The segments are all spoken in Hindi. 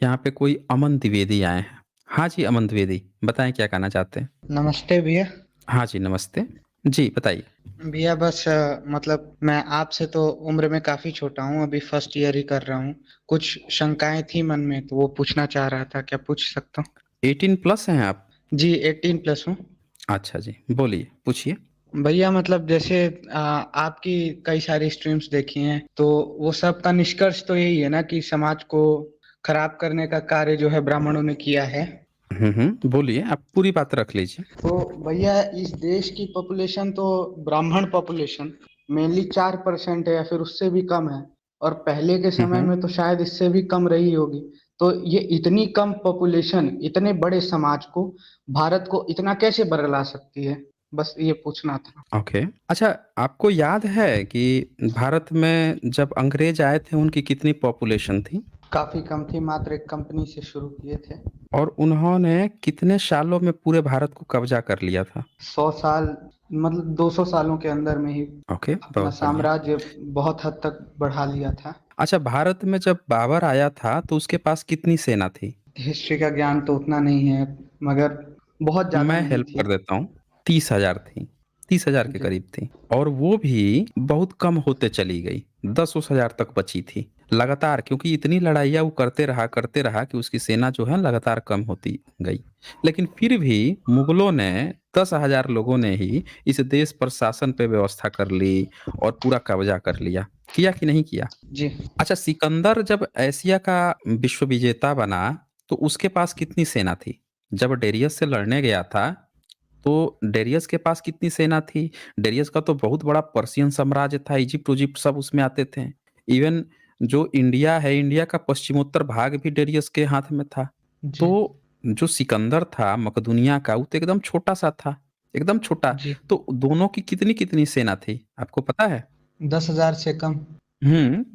यहाँ पे कोई अमन द्विवेदी आए हैं। हाँ जी, अमन द्विवेदी, बताएँ क्या कहना चाहते हैं? नमस्ते भैया। हाँ जी, नमस्ते। जी, बताइए। भैया बस मतलब मैं आपसे तो उम्र में काफ़ी छोटा हूँ, अभी फर्स्ट ईयर ही कर रहा हूँ। कुछ शंकाएँ थी मन में तो वो पूछना चाह रहा था, क्या पूछ सकता हूँ? 18 प्लस हैं आप? जी 18 प्लस हूँ। अच्छा जी, बोलिए, पूछिए। भैया मतलब जैसे आपकी कई सारी स्ट्रीम्स देखी हैं, तो वो सब का निष्कर्ष तो यही है ना कि समाज को खराब करने का कार्य जो है ब्राह्मणों ने किया है। बोलिए, आप पूरी बात रख लीजिए। तो भैया इस देश की पॉपुलेशन तो ब्राह्मण पॉपुलेशन मेनली 4% है या फिर उससे भी कम है, और पहले के हुँ, समय हुँ। में तो शायद इससे भी कम रही होगी। तो ये इतनी कम पॉपुलेशन इतने बड़े समाज को, भारत को इतना कैसे बरला सकती है? बस ये पूछना था। ओके। अच्छा, आपको याद है कि भारत में जब अंग्रेज़ आए थे, उनकी कितनी पॉपुलेशन थी? काफी कम थी, मात्र एक कंपनी से शुरू किए थे। और उन्होंने कितने सालों में पूरे भारत को कब्ज़ा कर लिया था? 100 साल, मतलब 200 सालों के अंदर में ही ओके, अपना बहुत बढ़िया। साम्राज्य बहुत हद तक बढ़ा लिया था। अच्छा, भारत में जब बाबर आया था, तो उसके पास कितनी सेना थी? हिस्ट्री का ज्ञान तो उतना नहीं है, मगर बहुत ज़्यादा मैं नहीं हेल्प थी। कर देता हूँ। 30,000 थी। 30,000 के जी, करीब थी और वो भी बहुत कम होते चली गई। 10-10 हज़ार तक बची थी। लगातार, क्योंकि इतनी लड़ाइयाँ वो करते रहा कि उसकी सेना जो है लगातार कम होती गई। लेकिन फिर भी मुगलों ने 10,000 लोगों ने ही इस देश पर शासन पे व्यवस्था कर ली और पूरा कब्जा कर लिया। किया कि नहीं किया? जी। अच्छा, सिकंदर जब एशिया का विश्व विजेता बना, तो उसके पास कितनी सेना थी? जब डेरियस से लड़ने गया था, तो डेरियस के पास कितनी सेना थी? डेरियस का तो बहुत बड़ा पर्शियन साम्राज्य था, इजिप्ट-उजिप्ट सब उसमें आते थे। इवन जो इंडिया है, इंडिया का पश्चिमोत्तर भाग भी डेरियस के हाथ में था। जी, तो जो सिकंदर था मकदूनिया का, वो तो एकदम छोटा-सा था, एकदम छोटा। जी। तो दोनों की कितनी-कितनी सेना थी, आपको पता है? 10,000 से कम।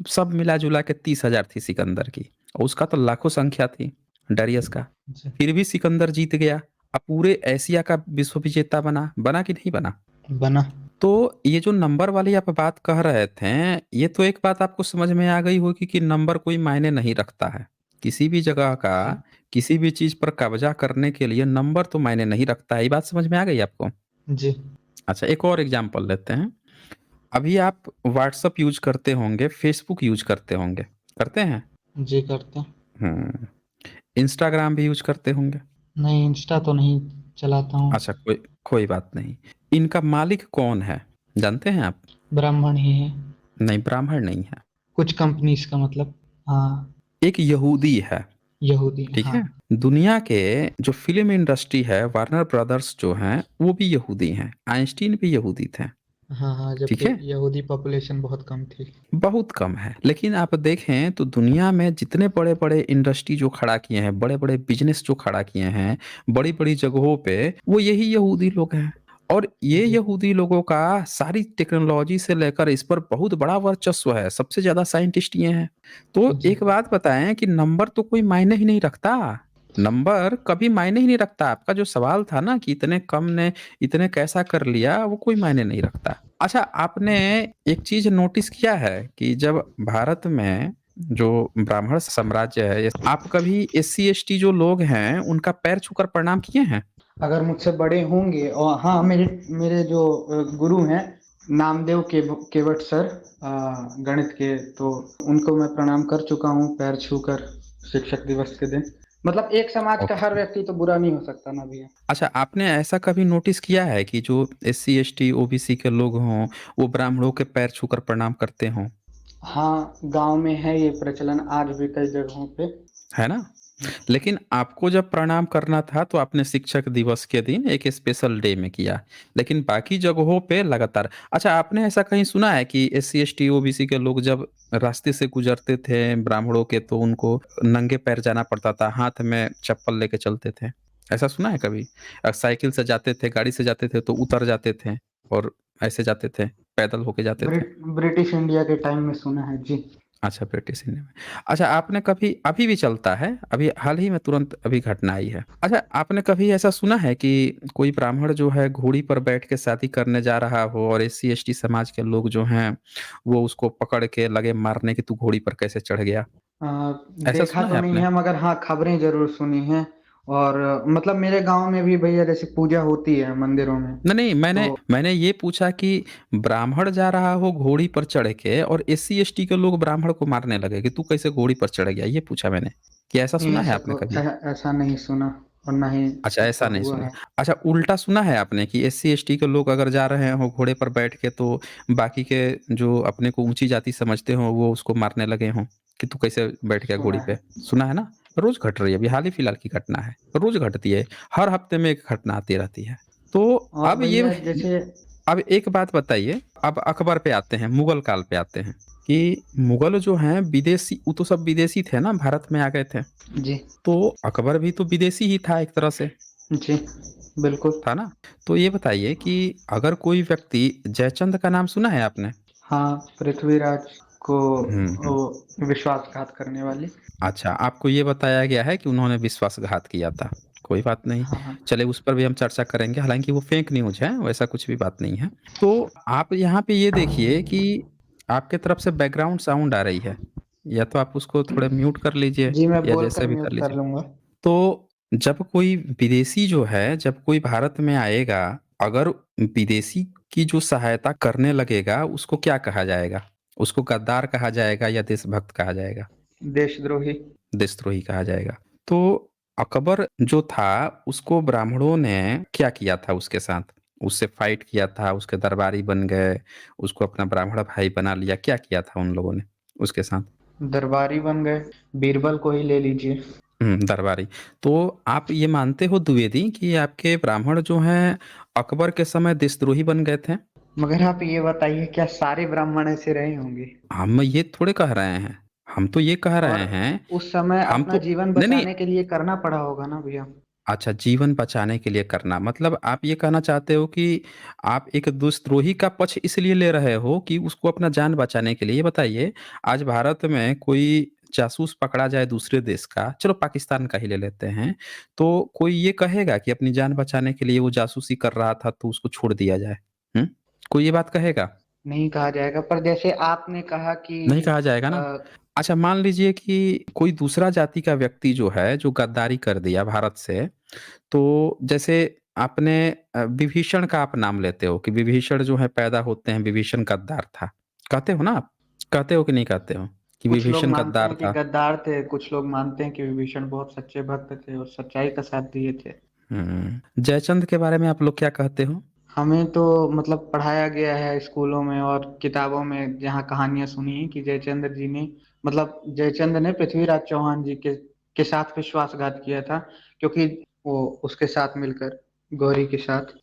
सब मिला-जुला के 30,000 थी सिकंदर की और उसका तो लाखों संख्या थी, डारियस का। जी। फिर भी सिकंदर जीत गया। अब पूरे एशिया का विश्व विजेता बना। बना कि नहीं बना? बना। तो ये जो नंबर वाली आप बात कह रहे थे, ये तो एक बात आपको समझ में आ गई होगी कि नंबर कोई मायने नहीं रखता है। किसी भी जगह का, जी, किसी भी चीज़ पर कब्ज़ा करने के लिए नंबर तो मायने नहीं रखता है। ये बात समझ में आ गई आपको? जी, अच्छा, एक और एग्ज़ाम्पल लेते हैं। अभी आप व्हाट्सएप यूज़ करते होंगे, फेसबुक यूज़ करते होंगे, करते हैं? जी करते हैं। हुँ। इंस्टाग्राम भी यूज़ करते होंगे? नहीं, इंस्टा तो नहीं चलाता हूँ। अच्छा, कोई कोई बात नहीं। इनका मालिक कौन है, जानते हैं आप? ब्राह्मण ही है। नहीं, ब्राह्मण नहीं है। कुछ कंपनीज का मतलब। हाँ। एक यहूदी है, यहूदी, ठीक हाँ। है? दुनिया के जो फ़िल्म इंडस्ट्री है, वार्नर ब्रदर्स जो हैं, वो भी यहूदी हैं। आइंस्टीन भी यहूदी थे, हाँ, हाँ, ठीक जबकि है? यहूदी पॉपुलेशन बहुत कम थी। बहुत कम है। लेकिन आप देखें तो दुनिया में जितने बड़े-बड़े इंडस्ट्री जो खड़ा किए हैं, बड़े-बड़े बिज़नेस जो खड़ा किए हैं, बड़ी-बड़ी जगहों पे, वो यही यहूदी लोग हैं। और ये जी, यहूदी लोगों का सारी टेक्नोलॉजी से लेकर इस पर बहुत बड़ा वर्चस्व है, सबसे ज़्यादा साइंटिस्ट ये हैं। तो जी, एक बात बताएँ कि नंबर तो कोई मायने ही नहीं रखता। नंबर कभी मायने ही नहीं रखता। आपका जो सवाल था ना कि इतने कम ने इतने कैसा कर लिया, वो कोई मायने नहीं रखता। अच्छा, आपने एक चीज़ नोटिस किया है कि जब भारत में जो ब्राह्मण साम्राज्य है, आप कभी एससी एसटी जो लोग हैं, उनका पैर छूकर प्रणाम किए हैं? अगर मुझसे बड़े होंगे, और हाँ, मेरे मेरे जो गुरु हैं, नामदेव केवट सर, गणित के, तो उनको मैं प्रणाम कर चुका हूँ पैर छूकर, शिक्षक दिवस के दिन। मतलब एक समाज का हर ओके। व्यक्ति तो बुरा नहीं हो सकता ना भैया। अच्छा, आपने ऐसा कभी नोटिस किया है कि जो एससी एसटी ओबीसी के लोग हों, वो ब्राह्मणों के पैर छूकर प्रणाम करते हों, हाँ, गांव में है ये प्रचलन आज भी कई जगहों पे। है ना? लेकिन आपको जब प्रणाम करना था तो आपने शिक्षक दिवस के दिन एक स्पेशल डे में किया, लेकिन बाकी जगहों पे लगातार। अच्छा, आपने ऐसा कहीं सुना है कि एससी एसटी ओबीसी के लोग जब रास्ते से गुजरते थे ब्राह्मणों के, तो उनको नंगे पैर जाना पड़ता था, हाथ में चप्पल लेके चलते थे? ऐसा सुना है कभी? साइकिल से जाते थे, गाड़ी से जाते थे तो उतर जाते थे और ऐसे जाते थे, पैदल होके जाते थे। ब्रिटिश इंडिया के टाइम में सुना है जी। अच्छा, ब्रिटिश इंडिया में। अच्छा, आपने कभी, अभी भी चलता है, अभी हाल ही में तुरंत अभी घटना आई है। अच्छा, आपने कभी ऐसा सुना है कि कोई ब्राह्मण जो है घोड़ी पर बैठ के शादी करने जा रहा हो और एससी-एसटी समाज के लोग जो हैं, वो उसको पकड़ के लगे मारने कि तू घोड़ी पर कैसे चढ़ गया? अ, ऐसा देखा सुना तो है नहीं आपने? है मगर हाँ खबरें जरूर सुनी हैं। और मतलब मेरे गांव में भी भैया जैसे पूजा होती है मंदिरों में। नहीं, नहीं, मैंने तो मैंने ये पूछा कि ब्राह्मण जा रहा हो घोड़ी पर चढ़ के और एससी-एसटी के लोग ब्राह्मण को मारने लगे कि तू कैसे घोड़ी पर चढ़ गया? ये पूछा मैंने। कि ऐसा नहीं सुना है ऐसा आपने कभी? ऐसा नहीं सुना और ना ही अच्छा, ऐसा ऐसा नहीं हुआ सुना। है। अच्छा, उल्टा सुना है आपने कि एससी-एसटी के लोग अगर जा रहे हों घोड़े पर बैठ के तो बाकी के जो अपने को ऊँची जाति समझते हों वो उसको मारने लगे हों कि तू कैसे बैठ गया सुना घोड़ी है। पे? सुना है ना? रोज़ घट रही है, अभी हाल ही फिलहाल की घटना है। रोज़ घटती है, हर हफ्ते में एक घटना आती रहती है। तो और अब ये भैया जैसे अब एक बात बताइए, अब अकबर पे आते हैं, मुगल काल पे आते हैं कि मुगल जो हैं विदेशी वो तो सब विदेशी थे ना, भारत में आ गए थे। जी तो अकबर भी तो विदेशी ही था एक तरह से, जी बिल्कुल। था ना? तो ये बताइए कि अगर कोई व्यक्ति जयचंद का नाम सुना है आपने? हाँ पृथ्वीराज को हुँ। वो विश्वासघात करने वाली। अच्छा, आपको ये बताया गया है कि उन्होंने विश्वासघात किया था। कोई बात नहीं, हाँ हाँ। चलिए उस पर भी हम चर्चा करेंगे, हालाँकि वो फेक न्यूज़ है, वैसा कुछ भी बात नहीं है। तो आप यहाँ पे ये देखिए कि आपके तरफ से बैकग्राउंड साउंड आ रही है, या तो आप उसको थोड़ा म्यूट कर लीजिए जी मैं या जैसे बोलकर भी कर म्यूट कर लीजिए। लूंगा। तो जब कोई विदेशी जो है, जब कोई भारत में आएगा, अगर विदेशी की जो सहायता करने लगेगा, उसको क्या कहा जाएगा? उसको गद्दार कहा जाएगा या देशभक्त कहा जाएगा? देशद्रोही। देशद्रोही कहा जाएगा। तो अकबर जो था, उसको ब्राह्मणों ने क्या किया था उसके साथ? उससे फाइट किया था, उसके दरबारी बन गए, उसको अपना ब्राह्मण भाई बना लिया, क्या किया था उन लोगों ने उसके साथ? दरबारी बन गए। बीरबल को ही ले लीजिए। दरबारी। तो आप ये मानते हो द्विवेदी कि आपके ब्राह्मण जो हैं, अकबर के समय देशद्रोही बन गए थे? मगर आप ये बताइए क्या सारे ब्राह्मण ऐसे रहे होंगे? हम ये थोड़े कह रहे हैं, हम तो ये कह और रहे हैं, उस समय हम अपना तो जीवन नहीं, नहीं। बचाने के लिए करना पड़ा होगा ना भैया। अच्छा, जीवन बचाने के लिए करना, मतलब आप ये कहना चाहते हो कि आप एक देशद्रोही का पक्ष इसलिए ले रहे हो कि उसको अपना जान बचाने के लिए। ये बताइए, आज भारत में कोई जासूस पकड़ा जाए दूसरे देश का, चलो पाकिस्तान का ही ले लेते हैं, तो कोई ये कहेगा कि अपनी जान बचाने के लिए वो जासूसी कर रहा था तो उसको छोड़ दिया जाए? हुँ? कोई ये बात कहेगा? नहीं कहा जाएगा पर जैसे आपने कहा कि नहीं कहा जाएगा ना? अ, अच्छा, मान लीजिए कि कोई दूसरा जाति का व्यक्ति जो है, जो गद्दारी कर दिया भारत से, तो जैसे आपने विभीषण का आप नाम लेते हो कि विभीषण जो है पैदा होते हैं, विभीषण गद्दार था। कहते हो ना आप? कहते हो कि नहीं कहते हो कि कुछ लोग विभीषण मानते गद्दार हैं कि था? गद्दार थे, कुछ लोग मानते हैं कि विभीषण बहुत सच्चे भक्त थे और सच्चाई का साथ दिए थे। जयचंद के बारे में आप लोग क्या कहते हो? हमें तो मतलब पढ़ाया गया है स्कूलों में और किताबों में जहाँ कहानियां सुनी हैं कि जयचंद्र जी ने मतलब जयचंद्र ने पृथ्वीराज चौहान जी के साथ विश्वासघात किया था क्योंकि वो उसके साथ मिलकर गौरी के साथ।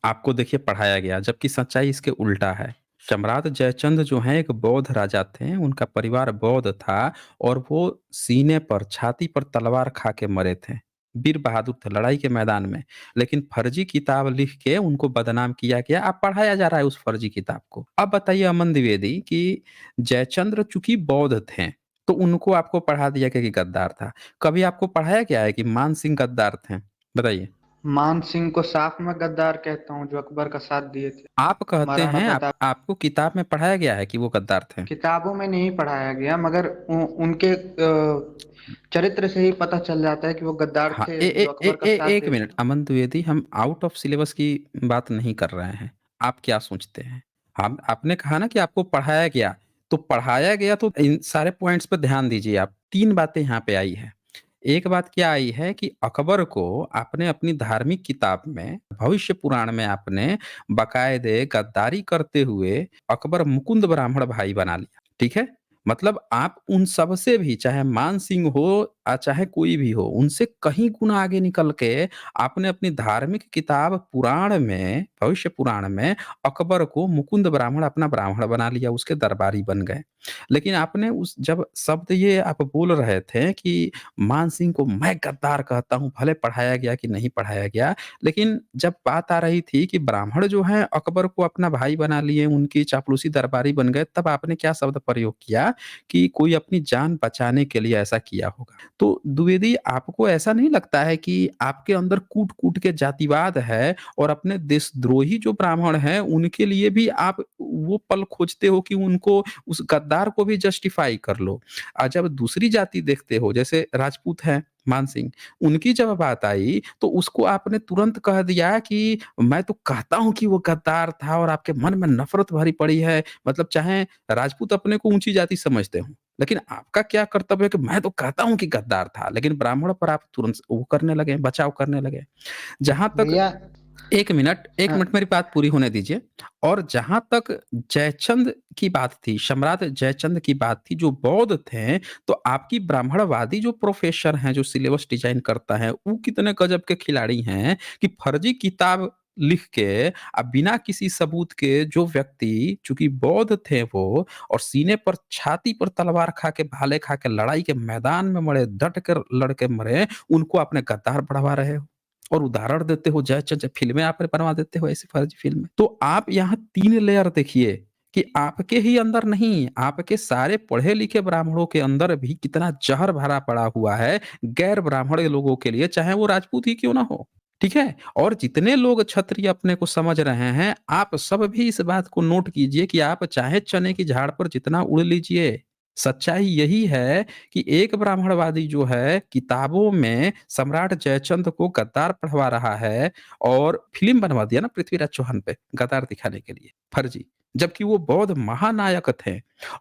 आपको देखिए पढ़ाया गया, जबकि सच्चाई इसके उल्टा है। सम्राट जयचंद जो हैं एक बौद्ध राजा थे, उनका परिवार बौद्ध था और वो सीने पर, छाती पर तलवार खा के मरे थे। वीर बहादुर थे लड़ाई के मैदान में, लेकिन फर्जी किताब लिख के उनको बदनाम किया गया, अब पढ़ाया जा रहा है उस फर्जी किताब को। अब बताइए अमन द्विवेदी कि जयचंद्र चूँकि बौद्ध थे, तो उनको आपको पढ़ा दिया गया कि गद्दार था। कभी आपको पढ़ाया गया है कि मान सिंह गद्दार थे? बताइए। मान सिंह को साफ मैं गद्दार कहता हूँ जो अकबर का साथ दिए थे। आप कहते महाराणा हैं प्रताप। आपको किताब में पढ़ाया गया है कि वो गद्दार थे? किताबों में नहीं पढ़ाया गया मगर उनके चरित्र से ही पता चल जाता है कि वो गद्दार हाँ, थे जो अकबर का साथ 1 देते मिनट हैं। अमन द्विवेदी, हम आउट ऑफ सिलेबस की बात नहीं कर रहे हैं। आप क्या सोचते हैं? हम आपने कहा ना कि आपको पढ़ाया गया, तो पढ़ाया गया तो इन सारे पॉइंट्स पे ध्यान दीजिए आप। 3 बातें यहाँ पे आई हैं। एक बात क्या आई है कि अकबर को आपने अपनी धार्मिक किताब में, भविष्य पुराण में आपने बाकायदे गद्दारी करते हुए अकबर मुकुंद ब्राह्मण भाई बना लिया, ठीक है? मतलब आप उन सब से भी, चाहे मान सिंह हो चाहे कोई भी हो, उनसे कहीं गुना आगे निकल के आपने अपनी धार्मिक किताब पुराण में, भविष्य पुराण में अकबर को मुकुंद ब्राह्मण अपना ब्राह्मण बना लिया, उसके दरबारी बन गए। लेकिन आपने उस जब शब्द ये आप बोल रहे थे कि मान सिंह को मैं गद्दार कहता हूँ, भले पढ़ाया गया कि नहीं पढ़ाया गया, लेकिन जब बात आ रही थी कि ब्राह्मण जो हैं अकबर को अपना भाई बना लिए, उनकी चापलूसी दरबारी बन गए, तब आपने क्या शब्द प्रयोग किया कि कोई अपनी जान बचाने के लिए ऐसा किया होगा। तो द्विवेदी आपको ऐसा नहीं लगता है कि आपके अंदर कूट-कूट के जातिवाद है और अपने देशद्रोही जो ब्राह्मण हैं, उनके लिए भी आप वो पल खोजते हो कि उनको उस गद्दार को भी जस्टिफाई कर लो। जब दूसरी जाति देखते हो जैसे राजपूत हैं, मान सिंह, उनकी जब बात आई तो उसको आपने तुरंत कह दिया कि मैं तो कहता हूँ कि वो गद्दार था और आपके मन में नफ़रत भरी पड़ी है। मतलब चाहे राजपूत अपने को ऊँची जाति समझते हों, लेकिन आपका क्या कर्तव्य है कि मैं तो कहता हूँ कि गद्दार था, लेकिन ब्राह्मण पर आप तुरंत वो करने लगे, बचाव करने लगे। जहाँ तक भैया 1 अ, मिनट मेरी बात पूरी होने दीजिए। और जहाँ तक जयचंद की बात थी, सम्राट जयचंद की बात थी जो बौद्ध थे, तो आपकी ब्राह्मणवादी जो प्रोफ़ेसर हैं, जो सिलेबस डिज़ाइन करता है, वो कितने गज़ब के खिलाड़ी हैं कि फर्जी किताब लिख के बिना किसी सबूत के जो व्यक्ति चूँकि बौद्ध थे वो और सीने पर छाती पर तलवार खा के, भाले खा के लड़ाई के मैदान में मरे, डट कर लड़ के मरे, उनको आपने गद्दार बढ़वा रहे हो। और उदाहरण देते हो जय फ़िल्में आपने बनवा देते हो ऐसी फर्जी फ़िल्में। तो आप यहाँ 3 लेयर देखिए कि आपके ही अंदर नहीं, आपके सारे पढ़े-लिखे ब्राह्मणों के अंदर भी कितना ज़हर भरा पड़ा हुआ है, गैर ब्राह्मण लोगों के लिए, चाहे वो राजपूत ही क्यों ना हो। ठीक है? और जितने लोग क्षत्रिय अपने को समझ रहे हैं, आप सब भी इस बात को नोट कीजिए कि आप चाहे चने की झाड़ पर जितना उड़ लीजिए, सच्चाई यही है कि एक ब्राह्मणवादी जो है किताबों में सम्राट जयचंद को गद्दार पढ़वा रहा है और फ़िल्म बनवा दिया ना पृथ्वीराज चौहान पे गद्दार दिखाने के लिए, फर्जी। जबकि वो बौद्ध महानायक थे।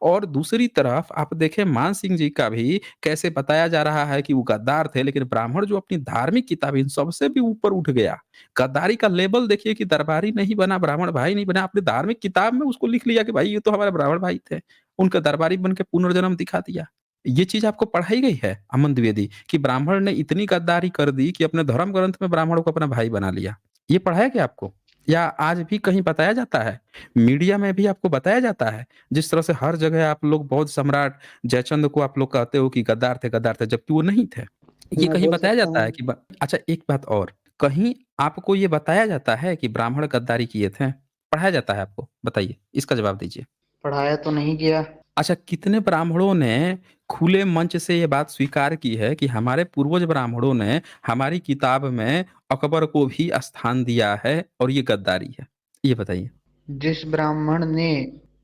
और दूसरी तरफ आप देखें मान सिंह जी का भी कैसे बताया जा रहा है कि वो गद्दार थे, लेकिन ब्राह्मण जो अपनी धार्मिक किताब इन सबसे भी ऊपर उठ गया। गद्दारी का लेबल देखिए कि दरबारी नहीं बना, ब्राह्मण भाई नहीं बना, अपनी धार्मिक किताब में उसको लिख लिया कि भाई ये तो हमारे ब्राह्मण भाई थे। उनका दरबारी बन के पुनर्जन्म दिखा दिया। ये चीज़ आपको पढ़ाई गई है अमन द्विवेदी कि ब्राह्मण ने इतनी गद्दारी कर दी कि अपने धर्म ग्रंथ में ब्राह्मण को अपना भाई बना लिया। ये पढ़ाया गया आपको? या आज भी कहीं बताया जाता है? मीडिया में भी आपको बताया जाता है? जिस तरह से हर जगह आप लोग बौद्ध सम्राट जयचंद को आप लोग कहते हो कि गद्दार थे, जबकि वो नहीं थे। ये मैं कहीं बोल बताया सकता जाता हूँ। है कि ब अच्छा एक बात और, कहीं आपको ये बताया जाता है कि ब्राह्मण गद्दारी किए थे? पढ़ाया जाता है आपको? बताइए, इसका जवाब दीजिए। पढ़ाया तो नहीं गया। अच्छा, कितने ब्राह्मणों ने खुले मंच से ये बात स्वीकार की है कि हमारे पूर्वज ब्राह्मणों ने हमारी किताब में अकबर को भी स्थान दिया है और ये गद्दारी है? ये बताइए। जिस ब्राह्मण ने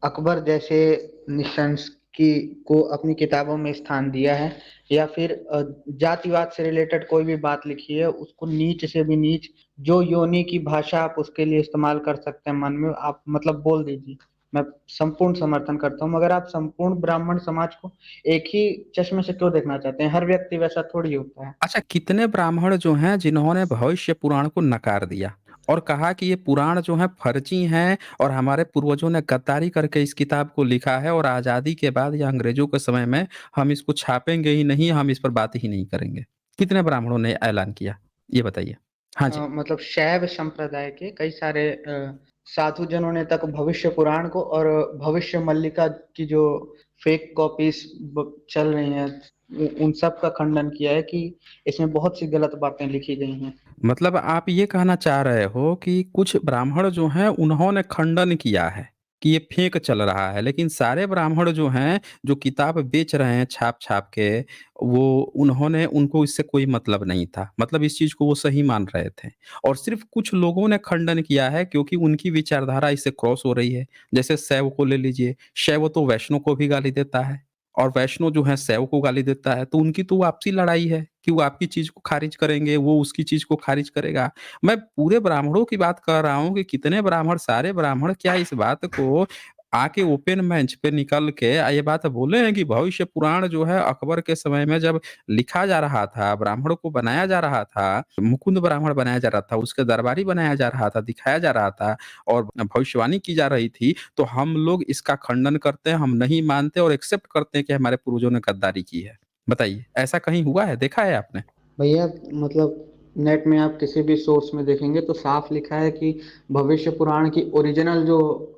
अकबर जैसे निशंस की को अपनी किताबों में स्थान दिया है या फिर जातिवाद से रिलेटेड कोई भी बात लिखी है, उसको नीच से भी नीच जो योनि की भाषा आप उसके लिए इस्तेमाल कर सकते हैं मन में, आप मतलब बोल दीजिए। मैं संपूर्ण समर्थन करता हूँ, मगर आप संपूर्ण ब्राह्मण समाज को एक ही चश्मे से क्यों देखना चाहते हैं? हर व्यक्ति वैसा थोड़ी होता है। अच्छा, कितने ब्राह्मण जो हैं जिन्होंने भविष्य पुराण को नकार दिया और कहा कि ये पुराण जो हैं फर्जी हैं और हमारे पूर्वजों ने गद्दारी करके इस किताब को लिखा है और आज़ादी के बाद या अंग्रेज़ों के समय में हम इसको छापेंगे ही नहीं, हम इस पर बात ही नहीं करेंगे। कितने ब्राह्मणों ने ऐलान किया? ये बताइए? हाँ जी। मतलब शैव संप्रदाय के कई सारे साधु जनों ने तक भविष्य पुराण को और भविष्य मल्लिका की जो फेक कॉपीज चल रही हैं, उन सब का खंडन किया है कि इसमें बहुत सी गलत बातें लिखी गई हैं। मतलब आप ये कहना चाह रहे हो कि कुछ ब्राह्मण जो हैं उन्होंने खंडन किया है कि ये फेक चल रहा है, लेकिन सारे ब्राह्मण जो हैं, जो किताब बेच रहे हैं छाप-छाप के, वो उन्होंने उनको इससे कोई मतलब नहीं था। मतलब इस चीज़ को वो सही मान रहे थे और सिर्फ़ कुछ लोगों ने खंडन किया है क्योंकि उनकी विचारधारा इससे क्रॉस हो रही है। जैसे शैव को ले लीजिए, शैव तो वैष्णव को भी गाली देता है और वैष्णव जो है शैव को गाली देता है, तो उनकी तो वो आपसी लड़ाई है कि वो आपकी चीज़ को खारिज करेंगे, वो उसकी चीज़ को खारिज करेगा। मैं पूरे ब्राह्मणों की बात कर रहा हूँ कि कितने ब्राह्मण, सारे ब्राह्मण क्या इस बात को आके ओपन मंच पे निकल के ये बात बोले हैं कि भविष्य पुराण जो है अकबर के समय में जब लिखा जा रहा था, ब्राह्मण को बनाया जा रहा था, मुकुंद ब्राह्मण बनाया जा रहा था, उसके दरबारी बनाया जा रहा था, दिखाया जा रहा था और भविष्यवाणी की जा रही थी, तो हम लोग इसका खंडन करते हैं, हम नहीं मानते और एक्सेप्ट करते हैं कि हमारे पूर्वजों ने गद्दारी की है। बताइए, ऐसा कहीं हुआ है? देखा है आपने? भैया मतलब नेट में आप किसी भी सोर्स में देखेंगे तो साफ लिखा है कि भविष्य पुराण की ओरिजिनल जो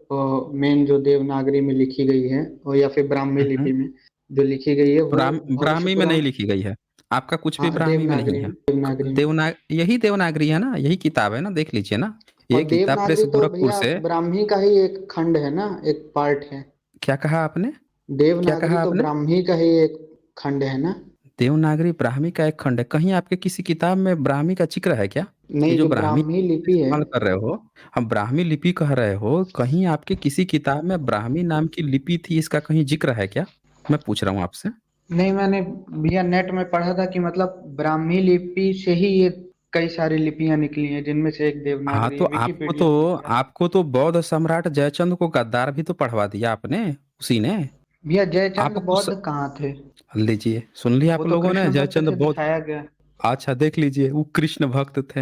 मेन जो देवनागरी में लिखी गई है और या फिर ब्राह्मी हुँ, हुँ। लिपि में जो लिखी गई है वो भविष्य ब्राह्मी में नहीं पुराण। लिखी गई है। आपका कुछ भी हाँ, ब्राह्मी में नहीं देवनागरी है। देवनागरी में। यही देवनागरी है ना? यही किताब है ना? देख लीजिए ना। और ये गीता प्रेस देवनागरी तो गोरखपुर भैया से ब्राह्मी का ही एक खंड है ना, एक पार्ट है। क्या कहा आपने? क्या देवनागरी कहा तो आपने? ब्राह्मी का ही एक खंड है ना। देवनागरी ब्राह्मी का एक खंड है। कहीं आपके किसी किताब में ब्राह्मी का ज़िक्र है क्या? ये नहीं, जो जो ब्राह्मी ब्राह्मी लिपि है, इस्तेमाल कर रहे हो, हम ब्राह्मी लिपि कह रहे हो, कहीं आपके किसी किताब में ब्राह्मी नाम की लिपि थी, इसका कहीं ज़िक्र है क्या? मैं पूछ रहा हूँ आपसे। नहीं मैंने भैया नेट में पढ़ा था कि मतलब ब्राह्मी लिपि से ही ये कई सारी लिपियां निकली हैं, जिनमें से एक हाँ, देवनागरी तो है। आपको विकिपीडिया तो में लिखा है। आपको तो बौद्ध सम्राट जयचंद को गद्दार भी तो पढ़वा दिया आपने, उसी ने। भैया जयचंद आपको बौद्ध कहाँ थे? लीजिए, सुन लिया वो आप तो लोगों ने, कृष्ण भक्त जयचंद थे, बौद्ध। दिखाया गया। अच्छा देख लीजिए, वो कृष्ण भक्त थे।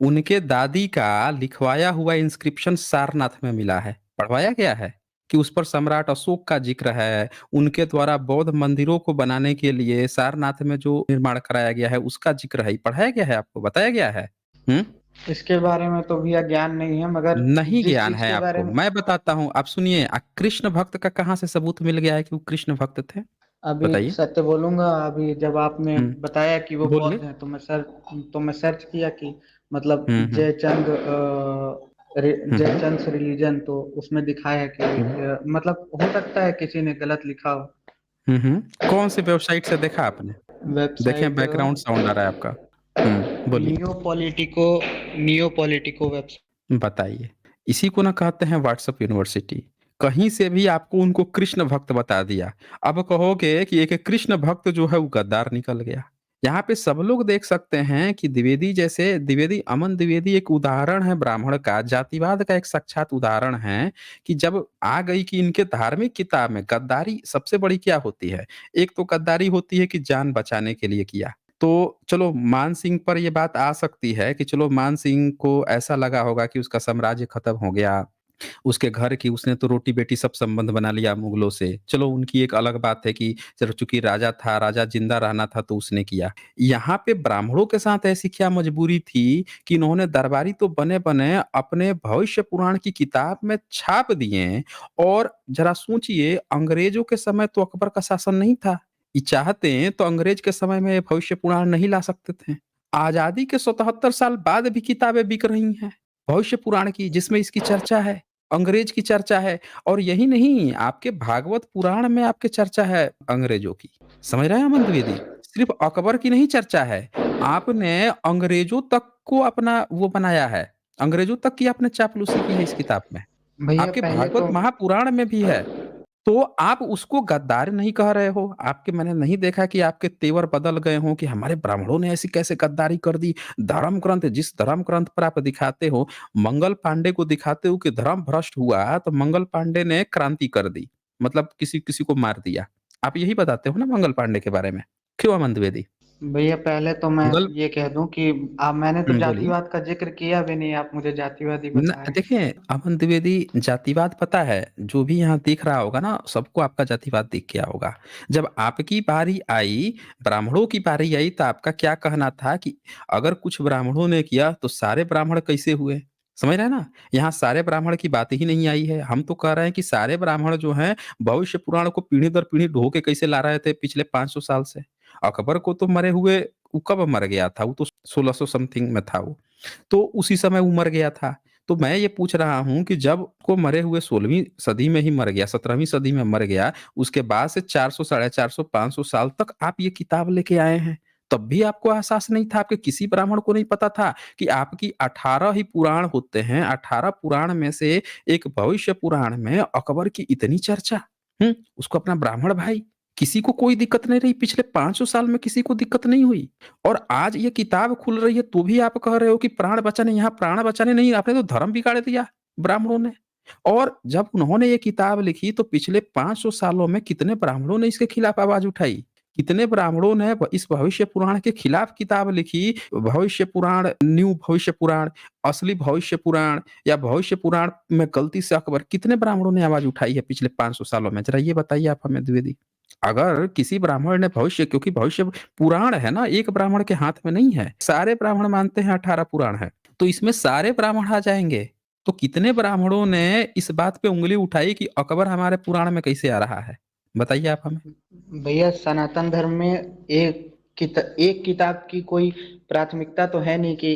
उनके दादी का लिखवाया हुआ इंस्क्रिप्शन सारनाथ में मिला है, पढ़वाया गया है कि उस पर सम्राट अशोक का जिक्र है। उनके द्वारा बौद्ध मंदिरों को बनाने के लिए सारनाथ में जो निर्माण कराया गया है उसका जिक्र है, पढ़ाया गया है, आपको बताया गया है। हम्म। इसके बारे में तो भैया ज्ञान नहीं है, मगर नहीं जिस ज्ञान चीज है के बारे आपको, में मैं बताता हूँ, आप सुनिए। कृष्ण भक्त का कहाँ से सबूत मिल गया है कि वो कृष्ण भक्त थे? अभी बताइए। सत्य बोलूंगा, अभी जब आपने बताया कि वो बोलिए। बौद्ध हैं तो मैं सर्च किया कि मतलब हम्म। जयचंद हम्म। जयचंद रिलीजन, तो उसमें दिखाया है कि हम्म। मतलब हो सकता है किसी ने गलत लिखा हो। कौन सी वेबसाइट से देखा आपने? देखें, वेबसाइट बैकग्राउंड साउंड आ रहा है आपका। बोलिए। Neo politico website. बताइए। इसी को ना कहते हैं व्हाट्सएप यूनिवर्सिटी। कहीं से भी आपको उनको कृष्ण भक्त बता दिया। अब कहोगे कि एक कृष्ण भक्त जो है वो गद्दार निकल गया। यहाँ पे सब लोग देख सकते हैं कि द्विवेदी अमन द्विवेदी एक उदाहरण है ब्राह्मण का, जातिवाद का एक साक्षात उदाहरण है। कि जब आ गई कि इनके धार्मिक किताब में गद्दारी सबसे बड़ी क्या होती है। एक तो गद्दारी होती है कि जान बचाने के लिए किया। तो चलो मान सिंह पर ये बात आ सकती है कि चलो मान सिंह को ऐसा लगा होगा कि उसका साम्राज्य खत्म हो गया। उसके घर की उसने तो रोटी-बेटी सब संबंध बना लिया मुगलों से। चलो उनकी एक अलग बात है कि चलो चूँकि राजा था, राजा जिंदा रहना था तो उसने किया। यहाँ पे ब्राह्मणों के साथ ऐसी क्या मजबूरी थी कि इन्होंने दरबारी तो बने-बने अपने भविष्य पुराण की किताब में छाप दिए। और ज़रा सोचिए, अंग्रेजों के समय तो अकबर का शासन नहीं था। ये चाहते तो अंग्रेज के समय में भविष्य पुराण नहीं ला सकते थे। आजादी के 77 साल बाद भी किताबें बिक रही हैं भविष्य पुराण की, जिसमें इसकी चर्चा है, अंग्रेज की चर्चा है। और यही नहीं, आपके भागवत पुराण में आपके चर्चा है अंग्रेजों की। समझ रहे हैं अमन द्विवेदी? सिर्फ अकबर की नहीं चर्चा है। आपने अंग्रेजों तक को अपना वो बनाया है। अंग्रेजों तक की आपने चापलूसी की है इस किताब में। भैया आपके पहले भागवत तो महापुराण में भी है। तो आप उसको गद्दार नहीं कह रहे हो। आपके मैंने नहीं देखा कि आपके तेवर बदल गए हों कि हमारे ब्राह्मणों ने ऐसी कैसे गद्दारी कर दी। धर्म ग्रंथ, जिस धर्म ग्रंथ पर आप दिखाते हो, मंगल पांडे को दिखाते हो कि धर्म भ्रष्ट हुआ, तो मंगल पांडे ने क्रांति कर दी। मतलब किसी किसी को मार दिया। आप यही बताते हो ना मंगल पांडे के बारे में। क्यों अमन द्विवेदी? भैया पहले तो मैं मंगल। ये कह दूं कि आप मैंने तो बोलिए। जातिवाद का जिक्र किया भी नहीं, आप मुझे जातिवादी न बता रहे हैं। देखिए अमन द्विवेदी, जातिवाद पता है, जो भी यहाँ दिख रहा होगा ना सबको आपका जातिवाद दिख गया होगा। जब आपकी बारी आई, ब्राह्मणों की बारी आई, तो आपका क्या कहना था कि अगर कुछ ब्राह्मणों ने किया तो सारे ब्राह्मण कैसे हुए? समझ रहे हैं ना? यहाँ सारे ब्राह्मण की बात ही नहीं आई है। हम तो कह रहे हैं कि सारे ब्राह्मण जो हैं भविष्य पुराण को पीढ़ी दर पीढ़ी ढो के कैसे ला रहे थे पिछले 500 साल से। अकबर को तो मरे हुए, वो कब मर गया था? वो तो 1600 समथिंग में था वो। तो उसी समय वो मर गया था। तो मैं ये पूछ रहा हूँ कि जब को मरे हुए 16वीं सदी में ही मर गया, 17वीं सदी में मर गया, उसके बाद से 400, साढ़े 400, 500 साल तक आप ये किताब लेके आए हैं। तब भी आपको एहसास नहीं था, आपके किसी ब्राह्मण को नहीं पता था कि आपकी 18 ही पुराण होते हैं, 18 पुराण में से एक भविष्य पुराण में अकबर की इतनी चर्चा। उसको अपना ब्राह्मण भाई, किसी को कोई दिक्कत नहीं रही, पिछले 500 साल में किसी को दिक्कत नहीं हुई। और आज ये किताब खुल रही है तो भी आप कह रहे हो कि प्राण बचाने, यहाँ प्राण बचाने नहीं, आपने तो धर्म बिगाड़ दिया ब्राह्मणों ने। और जब उन्होंने ये किताब लिखी तो पिछले 500 सालों में कितने ब्राह्मणों ने इसके खिलाफ आवाज उठाई? कितने ब्राह्मणों ने इस भविष्य पुराण के खिलाफ किताब लिखी? भविष्य पुराण, न्यू भविष्य पुराण, असली भविष्य पुराण, या भविष्य पुराण में गलती से अकबर, कितने ब्राह्मणों ने आवाज उठाई है पिछले 500 सालों में? जरा ये बताइए आप हमें द्विवेदी। अगर किसी ब्राह्मण ने भविष्य, क्योंकि भविष्य पुराण है ना, एक ब्राह्मण के हाथ में नहीं है, सारे ब्राह्मण मानते हैं 18 पुराण है, तो इसमें सारे ब्राह्मण आ जाएंगे। तो कितने ब्राह्मणों ने इस बात पे उंगली उठाई कि अकबर हमारे पुराण में कैसे आ रहा है? बताइए आप हमें। भैया सनातन धर्म में एक किताब की कोई प्राथमिकता तो है नहीं कि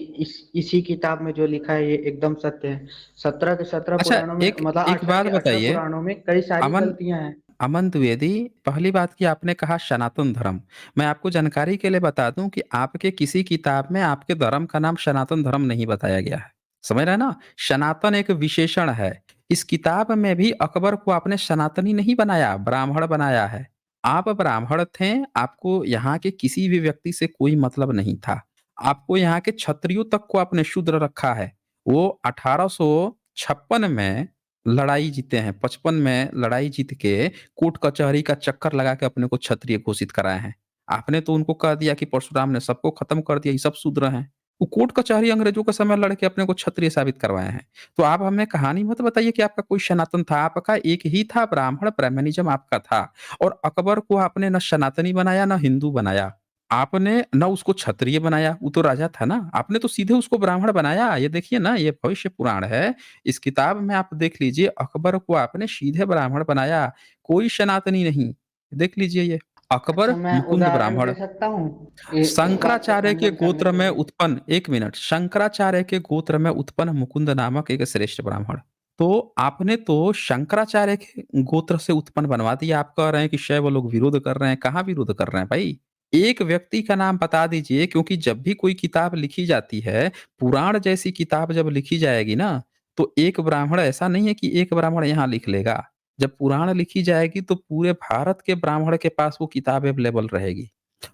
इसी किताब में जो लिखा है ये एकदम सत्य है। 17 के 17 अच्छा, पुराणों में, एक मतलब एक 18 बात के 18 बताइए पुराणों में कई सारी अमन, गलतियां हैं। अमन द्विवेदी, पहली बात कि आपने कहा सनातन धर्म। मैं आपको जानकारी के लिए बता दूं कि आपके किसी किताब में आपके धर्म का नाम सनातन धर्म नहीं बताया गया है। समझ रहे हैं ना? सनातन एक विशेषण है। इस किताब में भी अकबर को आपने सनातनी नहीं बनाया, ब्राह्मण बनाया है। आप ब्राह्मण थे, आपको यहाँ के किसी भी व्यक्ति से कोई मतलब नहीं था। आपको यहाँ के क्षत्रियों तक को आपने शूद्र रखा है। वो 1856 में लड़ाई जीते हैं, 55 में लड़ाई जीत के कोर्ट कचहरी का चक्कर लगा के अपने को क्षत्रिय घोषित कराए हैं। आपने तो उनको कह दिया कि परशुराम ने सबको खत्म कर दिया, ये सब शूद्र हैं। वो कोर्ट कचहरी अंग्रेजों के समय लड़ के अपने को क्षत्रिय साबित करवाए हैं। तो आप हमें कहानी मत बताइए कि आपका कोई सनातन था, आपका एक ही था ब्राह्मण, ब्राह्मणिज्म आपका था। और अकबर को आपने न सनातनी बनाया, न हिंदू बनाया। आपने ना उसको क्षत्रिय बनाया, वो तो राजा था ना। आपने तो सीधे उसको ब्राह्मण बनाया। ये देखिए ना, ये भविष्य पुराण है। इस किताब में आप देख लीजिए, अकबर को आपने सीधे ब्राह्मण बनाया, कोई सनातनी नहीं। देख लीजिए ये, अकबर अच्छा, मैं मुकुंद उदाहरण ब्राह्मण। दे सकता हूँ ये इस बात को शंकराचार्य के खंडन करने गोत्र के में लिए? उत्पन्न, एक मिनट, शंकराचार्य के गोत्र में उत्पन्न मुकुंद नामक एक श्रेष्ठ ब्राह्मण। तो आपने तो शंकराचार्य के गोत्र से उत्पन्न बनवा दिया। आप कह रहे हैं कि शैव लोग विरोध कर रहे हैं। कहाँ विरोध कर रहे हैं भाई? एक व्यक्ति का नाम बता दीजिए, क्योंकि जब भी कोई किताब लिखी जाती है, पुराण जैसी किताब जब लिखी जाएगी ना, तो एक ब्राह्मण, ऐसा नहीं है कि एक ब्राह्मण यहाँ लिख लेगा। जब पुराण लिखी जाएगी तो पूरे भारत के ब्राह्मण के पास वो किताब अवेलेबल रहेगी।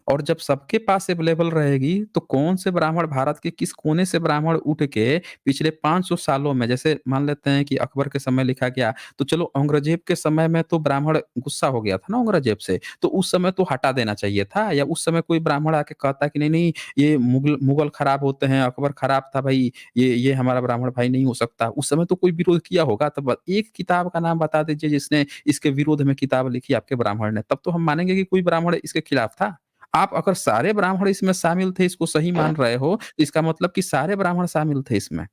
और जब सबके पास अवेलेबल रहेगी, तो कौन से ब्राह्मण, भारत के किस कोने से ब्राह्मण उठ के पिछले 500 सालों में, जैसे मान लेते हैं कि अकबर के समय लिखा गया, तो चलो औरंगजेब के समय में तो ब्राह्मण गुस्सा हो गया था ना औरंगजेब से, तो उस समय तो हटा देना चाहिए था। या उस समय कोई ब्राह्मण आके कहता कि नहीं नहीं, ये मुगल मुगल खराब होते हैं, अकबर खराब था भाई, ये हमारा ब्राह्मण भाई नहीं हो सकता। उस समय तो कोई विरोध किया होगा। तब एक किताब का नाम बता दीजिए जिसने इसके विरोध में किताब लिखी आपके ब्राह्मण ने, तब तो हम मानेंगे कि कोई ब्राह्मण इसके खिलाफ था। आप अगर सारे ब्राह्मण इसमें शामिल थे, इसको सही मान रहे हो, तो इसका मतलब कि सारे ब्राह्मण शामिल थे इसमें।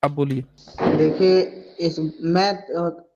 अब बोलिए। देखिए, इस मैं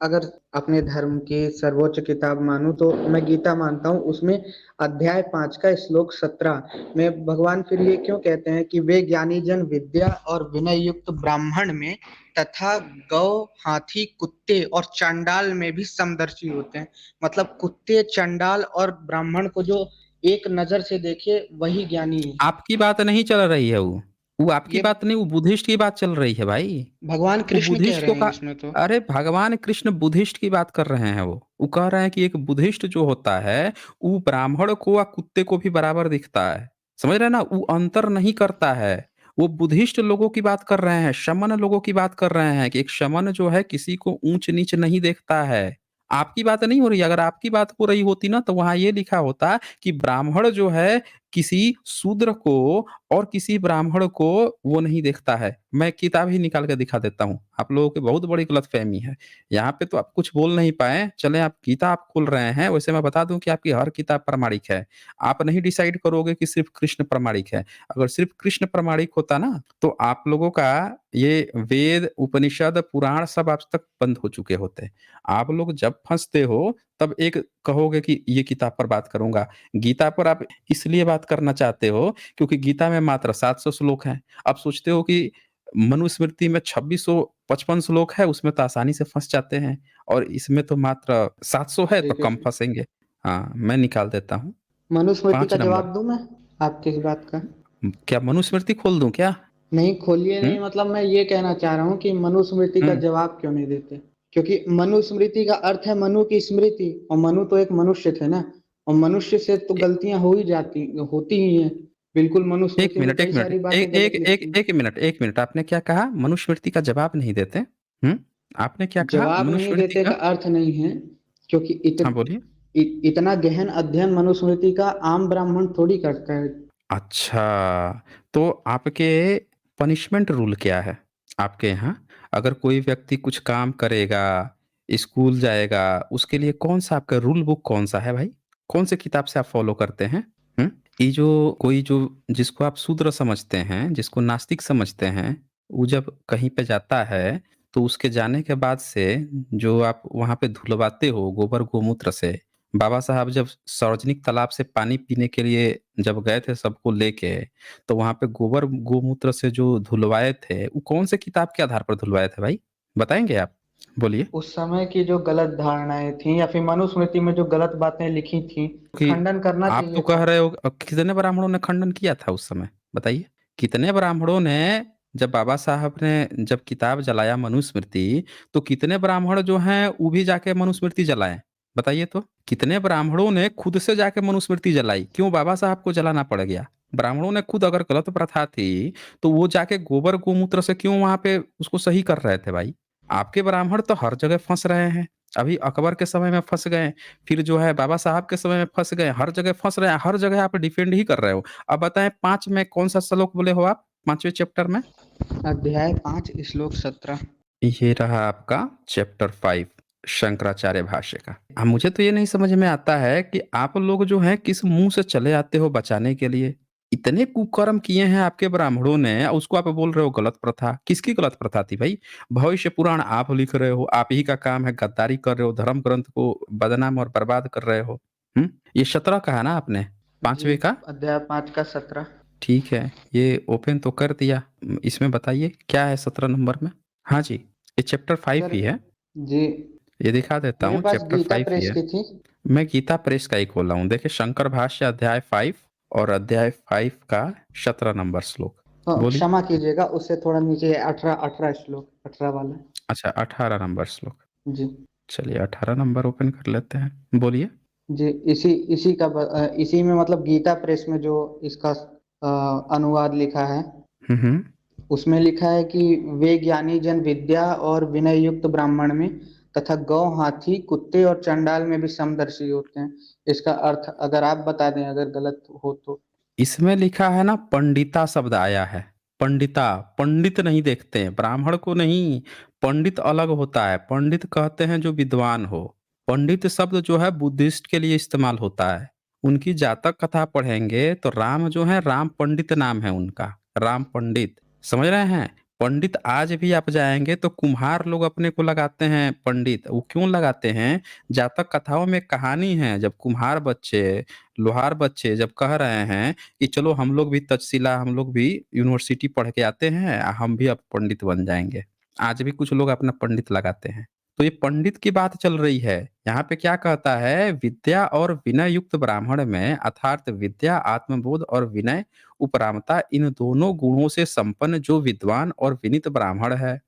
अगर अपने धर्म की सर्वोच्च किताब मानूं तो मैं गीता मानता हूं। उसमें अध्याय 5 का श्लोक 17 में भगवान फिर ये क्यों कहते हैं कि वे ज्ञानी जन विद्या और विनय युक्त ब्राह्मण में तथा गौ, हाथी, कुत्ते और चांडाल में भी समदर्शी होते हैं। मतलब कुत्ते, चांडाल और ब्राह्मण को जो एक नजर से देखे वही ज्ञानी है। आपकी बात नहीं चल रही है वो आपकी ये बात नहीं, वो बुद्धिस्ट की बात चल रही है भाई। भगवान वो कृष्ण कह बुद्धिस्ट रहे को हैं का, इसमें तो। अरे भगवान कृष्ण बुद्धिस्ट की बात कर रहे हैं। वो कह रहे हैं कि एक बुद्धिस्ट जो होता है, वो ब्राह्मण को और कुत्ते को भी बराबर दिखता है। समझ रहे हैं ना? वो अंतर नहीं करता है। वो बुद्धिस्ट लोगों की बात कर रहे हैं, शमन लोगों की बात कर रहे हैं कि एक शमन जो है किसी को ऊंच नीच नहीं देखता है। आपकी बात नहीं हो रही। अगर आपकी बात हो रही होती ना, तो वहां ये लिखा होता कि ब्राह्मण जो है किसी शूद्र को और किसी ब्राह्मण को वो नहीं देखता है। मैं किताब ही निकाल के दिखा देता हूँ। आप लोगों की बहुत बड़ी गलतफ़हमी है। यहाँ पे तो आप कुछ बोल नहीं पाए। चलें, आप गीता आप खोल रहे हैं, वैसे मैं बता दूँ कि आपकी हर किताब प्रामाणिक है। आप नहीं डिसाइड करोगे कि सिर्फ़ कृष्ण प्रामाणिक है। अगर सिर्फ़ कृष्ण प्रामाणिक होता ना, तो आप लोगों का ये वेद, उपनिषद, पुराण सब आज तक बंद हो चुके होते। आप लोग जब फँसते हो, तब एक कहोगे कि ये किताब पर बात करूँगा। गीता पर आप इसलिए बात करना चाहते हो क्योंकि गीता में मात्र 700 श्लोक हैं। आप सोचते हो कि मनुस्मृति में 2655 श्लोक है, उसमें तो आसानी से फँस जाते हैं, और इसमें तो मात्र 700 है, तो ठीक है कम सर। फँसेंगे। हाँ, मैं निकाल देता हूँ। मनुस्मृति 5 का नंबर। जवाब दूं मैं आपकी इस बात का? क्या मनुस्मृति खोल दूँ क्या? नहीं खोलिए हुँ? नहीं, मतलब मैं ये कहना चाह रहा हूँ कि मनुस्मृति का हुँ। जवाब क्यों नहीं देते? क्योंकि मनुस्मृति का अर्थ है मनु की स्मृति, और मनु तो एक मनुष्य थे ना। और मनुष्य से तो ए गलतियां हो ही जाती होती ही हैं। बिल्कुल 1 मनुस्मृति में मिनट, कई 1 मिनट। सारी ए बातें एक गलत एक लिखी हैं। 1 मिनट, 1 मिनट। आपने क्या कहा? मनुस्मृति का जवाब नहीं देते? हुँ? आपने क्या कहा? जवाब नहीं मनुस्मृति देते का। का अर्थ नहीं है, क्योंकि हाँ, बोलिए। इतना गहन अध्ययन मनुस्मृति का आम ब्राह्मण थोड़ी करता है। अच्छा, तो आपके पनिशमेंट रूल क्या है आपके यहाँ? अगर कोई व्यक्ति कुछ काम करेगा, स्कूल जाएगा, उसके लिए कौन-सा आपका रूल बुक कौन-सा है भाई? कौन से किताब से आप फ़ॉलो करते हैं? हुँ? ये जो कोई जो जिसको आप शूद्र समझते हैं, जिसको नास्तिक समझते हैं, वो जब कहीं पे जाता है, तो उसके जाने के बाद से जो आप वहाँ पे धुलवाते हो गोबर गोमूत्र से, बाबा साहब जब सार्वजनिक तालाब से पानी पीने के लिए जब गए थे सबको लेके, तो वहाँ पे गोबर गोमूत्र से जो धुलवाए थे, वो कौन से किताब के आधार पर धुलवाए थे भाई? बताएँगे आप? बोलिए। उस समय की जो गलत धारणाएं थी या फिर मनुस्मृति में जो गलत बातें लिखी थी, कि खंडन करना आप तो चाहिए कह था। रहे हो कितने ब्राह्मणों ने खंडन किया था उस समय? बताइए। कितने ब्राह्मणों ने, जब बाबा साहब ने जब किताब जलाया मनुस्मृति, तो कितने ब्राह्मण जो हैं वो भी जाके मनुस्मृति जलाएं? बताइए तो। कितने ब्राह्मणों ने खुद से जाके मनुस्मृति जलाई? क्यों बाबा साहब को जलाना पड़ गया? ब्राह्मणों ने खुद, अगर गलत प्रथा थी तो वो जाके गोबर गोमूत्र से क्यों वहां पे उसको सही कर रहे थे भाई? आपके ब्राह्मण तो हर जगह फंस रहे हैं। अभी अकबर के समय में फंस गए, फिर जो है बाबा साहब के समय में फंस गए, हर जगह फंस रहे हैं, हर जगह आप डिफेंड ही कर रहे हो। अब बताएं, 5 में कौन सा श्लोक बोले हो आप 5वें चैप्टर में? अध्याय 5 श्लोक 17। ये रहा आपका चैप्टर 5, शंकराचार्य भाष्य का। अब मुझे तो ये नहीं समझ में आता है कि आप लोग जो हैं किस मुंह से चले आते हो बचाने के लिए। इतने कुकर्म किए हैं आपके ब्राह्मणों ने, और उसको आप बोल रहे हो गलत प्रथा। किसकी गलत प्रथा थी भाई? भविष्य पुराण आप लिख रहे हो, आप ही का काम है, गद्दारी कर रहे हो, धर्म ग्रंथ को बदनाम और बर्बाद कर रहे हो। ये 17 कहा ना आपने, जी, 5वें का? अध्याय 5 का 17। ठीक है, ये ओपन तो कर दिया। इसमें बताइए क्या है 17 नंबर में? हाँ जी, ये चैप्टर 5 सर ही है। जी, ये दिखा देता मेरे हूँ, पास चैप्टर गीता 5 ही प्रेस है। की थी। मैं गीता प्रेस का ही खोला हूँ। देखिए, शंकर भाष्य अध्याय 5 और अध्याय 5 का 17 नंबर श्लोक। बोलिए। क्षमा कीजिएगा, उससे थोड़ा नीचे 18 श्लोक, 18 वाला। अच्छा, 18 नंबर श्लोक। जी चलिए 18 नंबर ओपन कर लेते हैं, बोलिए। जी, इसी में मतलब गीता प्रेस में जो इसका अनुवाद लिखा है, हम्म। उसमें लिखा है कि वे ज्ञानी जन विद्या और विनय युक्त ब्राह्मण में तथा गौ, हाथी, कुत्ते और चंडाल में भी समदर्शी होते हैं। इसका अर्थ अगर आप बता दें, अगर गलत हो तो। इसमें लिखा है ना, पंडिता शब्द आया है। पंडिता, पंडित नहीं देखते हैं ब्राह्मण को, नहीं। पंडित अलग होता है। पंडित कहते हैं जो विद्वान हो। पंडित शब्द जो है बुद्धिस्ट के लिए इस्तेमाल होता है। उनकी जातक कथा पढ़ेंगे तो राम जो है, राम पंडित नाम है उनका, राम पंडित। समझ रहे हैं? पंडित आज भी आप जाएंगे तो कुम्हार लोग अपने को लगाते हैं पंडित। वो क्यों लगाते हैं? जातक कथाओं में कहानी है, जब कुम्हार बच्चे, लोहार बच्चे जब कह रहे हैं कि चलो हम लोग भी तक्षशिला, हम लोग भी यूनिवर्सिटी पढ़ के आते हैं, हम भी अब पंडित बन जाएंगे। आज भी कुछ लोग अपना पंडित लगाते हैं। तो ये पंडित की बात चल रही है। यहाँ पे क्या कहता है? विद्या और विनय युक्त ब्राह्मण में, अर्थात विद्या, आत्मबोध और विनय, उपरामता, इन दोनों गुणों से संपन्न जो विद्वान और विनीत ब्राह्मण है,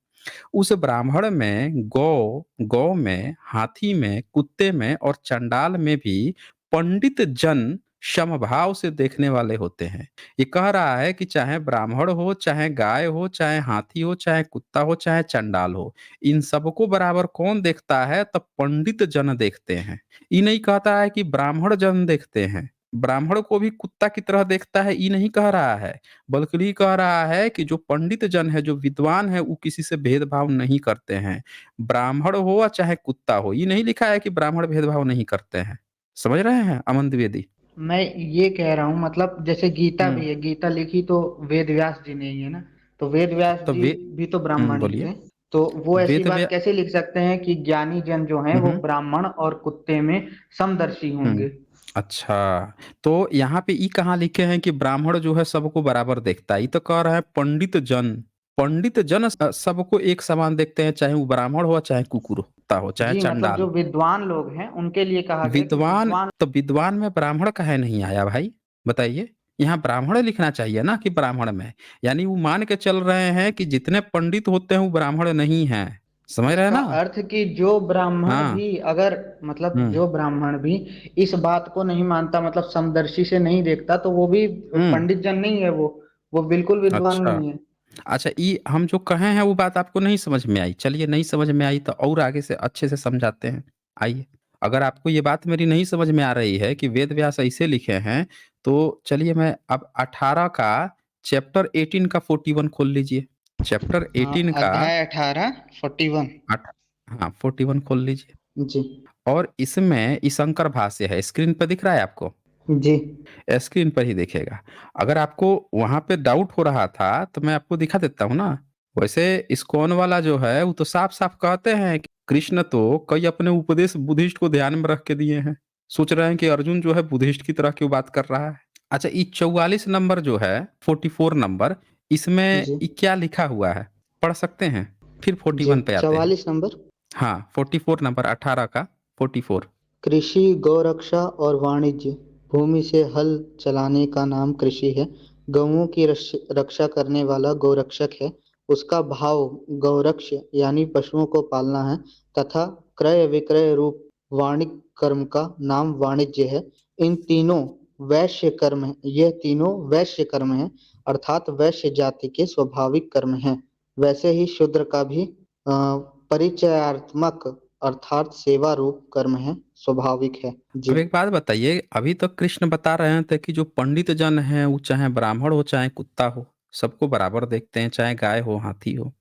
उस ब्राह्मण में गौ, गौ में, हाथी में, कुत्ते में और चंडाल में भी पंडित जन समभाव से देखने वाले होते हैं। ये कह रहा है कि चाहे ब्राह्मण हो, चाहे गाय हो, चाहे हाथी हो, चाहे कुत्ता हो, चाहे चंडाल हो, इन सबको बराबर कौन देखता है? तब पंडित जन देखते हैं। ये नहीं कहता है कि ब्राह्मण जन देखते हैं। ब्राह्मण को भी कुत्ता की तरह देखता है, ये नहीं कह रहा है। बल्कि ये कह रहा है कि जो पंडित जन है, जो विद्वान है, वो किसी से भेदभाव नहीं करते हैं। ब्राह्मण हो या चाहे कुत्ता हो, ये नहीं लिखा है कि ब्राह्मण भेदभाव नहीं करते हैं। समझ रहे हैं अमन द्विवेदी? मैं ये कह रहा हूँ, मतलब जैसे गीता हम्म। भी है, गीता लिखी तो वेद व्यास जी ने ही है ना। तो वेद व्यास तो जी वे भी तो ब्राह्मण ही बोलिए। थे। तो वो ऐसी वेद बात व्या कैसे लिख सकते हैं कि ज्ञानी जन जो हैं वो हम्म ब्राह्मण और कुत्ते में समदर्शी हम्म। होंगे। अच्छा, तो यहाँ पे ई कहाँ लिखे हैं कि ब्राह्मण जो है सबको बराबर देखता है? ये तो कह रहा है पंडित जन। पंडित जन सबको एक समान देखते हैं, चाहे वो ब्राह्मण हो, चाहे कुकुरता हो, चाहे जी, मतलब जो चंडाल। विद्वान लोग हैं उनके लिए कहा गया कि विद्वान, विद्वान। तो विद्वान में ब्राह्मण काहे नहीं आया भाई? बताइए। यहाँ ब्राह्मण लिखना चाहिए ना कि ब्राह्मण में। यानी वो मान के चल रहे हैं कि जितने पंडित होते हैं वो ब्राह्मण नहीं हैं। समझ रहे हैं इसका ना? अर्थ कि जो ब्राह्मण हाँ। भी अगर, मतलब हम्म जो ब्राह्मण भी इस बात को नहीं मानता, मतलब समदर्शी से नहीं देखता, तो वो भी हम्म। पंडित जन नहीं है। वो बिल्कुल विद्वान अच्छा। नहीं है। अच्छा, ये हम जो कहे हैं वो बात आपको नहीं समझ में आई। चलिए, नहीं समझ में आई तो और आगे से अच्छे से समझाते हैं। आइए। अगर आपको ये बात मेरी नहीं समझ में आ रही है कि वेद व्यास ऐसे लिखे हैं, तो चलिए मैं अब 18 का चैप्टर 18 का 41 खोल लीजिए। चैप्टर हाँ, 18 का अध्याय 18, 41। आठ, हाँ 41 खोल लीजिए। जी और इसमें ई शंकर भाष्य है, स्क्रीन पर दिख रहा है आपको? जी स्क्रीन पर ही दिखेगा। अगर आपको वहां पे डाउट हो रहा था तो मैं आपको दिखा देता हूँ ना। वैसे इस्कॉन वाला जो है वो तो साफ साफ कहते हैं कि कृष्ण तो कई अपने उपदेश बुद्धिस्ट को ध्यान में रख के दिए हैं। सोच रहे हैं कि अर्जुन जो है बुद्धिस्ट की तरह क्यों बात कर रहा है। अच्छा, ये 44 नंबर जो है, 44 नंबर, इसमें जी ये क्या लिखा हुआ है? पढ़ सकते हैं? फिर जी, 41 पे आते हैं। 44 नंबर। हाँ 44 नंबर 18 का 44। कृषि, गौरक्षा और वाणिज्य। भूमि से हल चलाने का नाम कृषि है। गौओं की रक्षा करने वाला गौरक्षक है। उसका भाव गौरक्ष यानी पशुओं को पालना है तथा क्रय विक्रय रूप वाणिज्य कर्म का नाम वाणिज्य है। इन तीनों वैश्य कर्म है, यह तीनों वैश्य कर्म है अर्थात वैश्य जाति के स्वाभाविक कर्म हैं। वैसे ही शूद्र का भी परिचयात्मक अर्थात सेवा रूप कर्म है, स्वाभाविक है। जी। अब एक बात बताइए, अभी तक कृष्ण बता रहे थे कि जो पंडित जन हैं वो चाहे ब्राह्मण हो चाहे कुत्ता हो, सबको बराबर देखते हैं, चाहे गाय हो हाथी हो।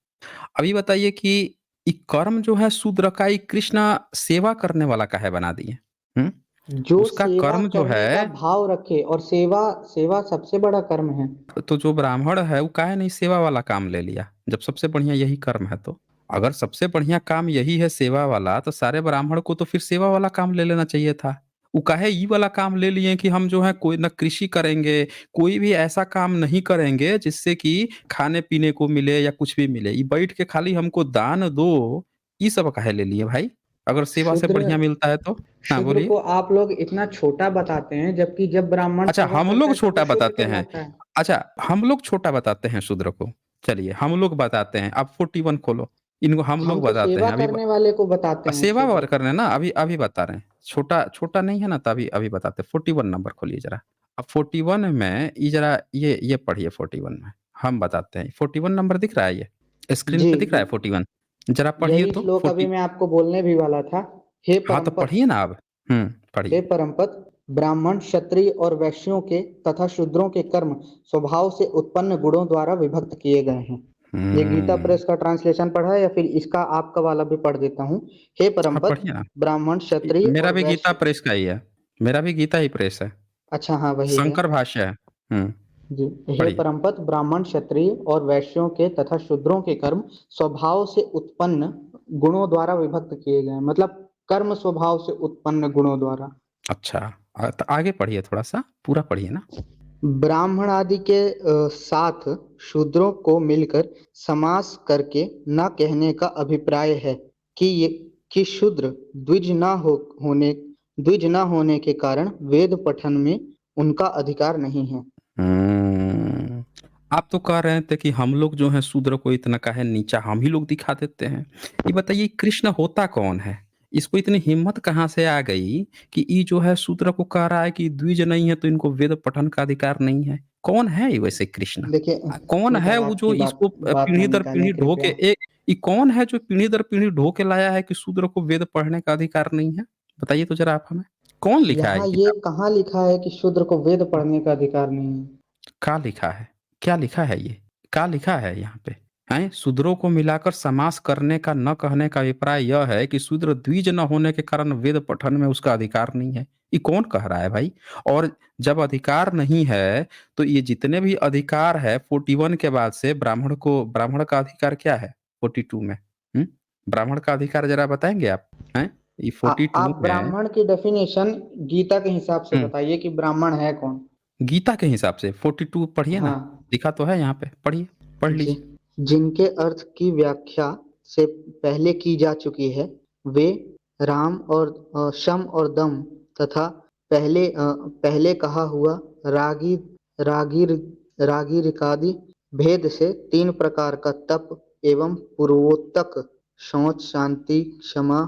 अभी बताइए कि ये कर्म जो है शूद्र का, ये कृष्ण सेवा करने वाला काहे बना दिए? हम्म जो उसका सेवा कर्म जो करने का है, भाव रखे और सेवा सेवा सबसे बड़ा कर्म है। तो जो ब्राह्मण है वो काहे नहीं सेवा वाला काम ले लिया, जब सबसे बढ़िया यही कर्म है? तो अगर सबसे बढ़िया काम यही है सेवा वाला, तो सारे ब्राह्मण को तो फिर सेवा वाला काम ले लेना चाहिए था। वो काहे ई वाला काम ले लिए कि हम जो है कोई न कृषि करेंगे, कोई भी ऐसा काम नहीं करेंगे जिससे कि खाने पीने को मिले या कुछ भी मिले, ये बैठ के खाली हमको दान दो, ये सब काहे ले लिए भाई, अगर सेवा से शूद्र बढ़िया मिलता है तो? हाँ शूद्र बोलिए। को आप लोग इतना छोटा बताते हैं, जबकि जब ब्राह्मण अच्छा सेवा हम करता लोग है तब वो छोटा शूद्र बताते हैं। कहलाता है। अच्छा हम लोग छोटा बताते हैं शूद्र को। चलिए हम लोग बताते हैं, आप 41 खोलो, इनको हम हम लोग तो बताते सेवा हैं अभी करने वाले को बताते हैं सेवा शूद्र। और करने ना, अभी अभी बता रहे हैं, छोटा छोटा नहीं है ना, तो अभी अभी बताते हैं। 41 नंबर खोलिए जरा। अब 41 में ये जरा ये पढ़िए 41 में, हम बताते हैं। 41 नंबर दिख रहा है, ये स्क्रीन जी, पे दिख रहा है 41, जरा पढ़िए यही तो श्लोक अभी 40। मैं आपको बोलने भी वाला था। हे हाँ तो परमपत, पढ़िए ना अब। हे पढ़िए। परमपत, ब्राह्मण क्षत्रिय और वैश्यों के तथा शूद्रों के कर्म स्वभाव से उत्पन्न गुणों द्वारा विभक्त किए गए हैं। ये गीता हम्म प्रेस का ट्रांसलेशन पढ़ा है या फिर इसका आपका वाला भी पढ़ देता हूँ। हे हाँ परमपत, पढ़िए ना। ब्राह्मण क्षत्रिय मेरा और भी गीता वैश्य। प्रेस का ही है, मेरा भी गीता ही प्रेस है, अच्छा, हाँ वही है। शंकर भाष्य है। जी। हे पढ़िए। परमपत, ब्राह्मण क्षत्रिय और वैश्यों के तथा शूद्रों के कर्म स्वभाव से उत्पन्न गुणों द्वारा विभक्त किए गए हैं। मतलब कर्म स्वभाव से उत्पन्न गुणों द्वारा। अच्छा तो आगे पढ़िए, थोड़ा सा पूरा पढ़िए ना। ब्राह्मण आदि के साथ शूद्रों को मिलकर समास करके न कहने का अभिप्राय है कि ये कि शूद्र द्विज न होने के कारण वेद पठन में उनका अधिकार नहीं है। हम्म, आप तो कह रहे थे कि हम लोग जो है शूद्र को इतना काहे नीचा हम ही लोग दिखा देते हैं। ये बताइए कृष्ण होता कौन है? इसको इतनी हिम्मत कहाँ से आ गई कि ये जो है शूद्र को कह रहा है कि द्विज नहीं है तो इनको वेद पठन का अधिकार नहीं है? कौन है ये वैसे कृष्ण? देखिए, कौन एक है वो जो आपकी बात इसको बात पीढ़ी नहीं दर निकालें पीढ़ी ढो के कृपया। एक, ये कौन है जो पीढ़ी दर पीढ़ी ढो के लाया है कि शूद्र को वेद पढ़ने का अधिकार नहीं है? बताइए तो जरा आप हमें, कौन लिखा है ये यहाँ ये किताब? कहाँ लिखा है कि शूद्र को वेद पढ़ने का अधिकार नहीं है? क्या लिखा है? क्या लिखा है ये? क्या लिखा है यहाँ पे? हैं? शूद्रों को मिलाकर समास करने का न कहने का अभिप्राय यह है कि शूद्र द्विज न होने के कारण वेद पठन में उसका अधिकार नहीं है। ये कौन कह रहा है भाई? और जब अधिकार नहीं है, तो ये जितने भी अधिकार है 41 के बाद से ब्राह्मण का अधिकार क्या है 42 में? ब्राह्मण का अधिकार जरा बताएंगे आप? हैं? ये 42 आप में। ब्राह्मण की डेफिनेशन गीता के हिसाब से हम्म बताइए कि ब्राह्मण है कौन। गीता के हिसाब से 42 पढ़िए ना, हाँ लिखा तो है यहाँ पे, पढ़िए, पढ़ जी। लीजिए। जिनके अर्थ की व्याख्या से पहले की जा चुकी है, वे राम और शम और दम तथा पहले कहा हुआ रागी रागिर रागिरिकादि भेद से तीन प्रकार का तप एवं पूर्वोत्तक शौच, शांति, क्षमा,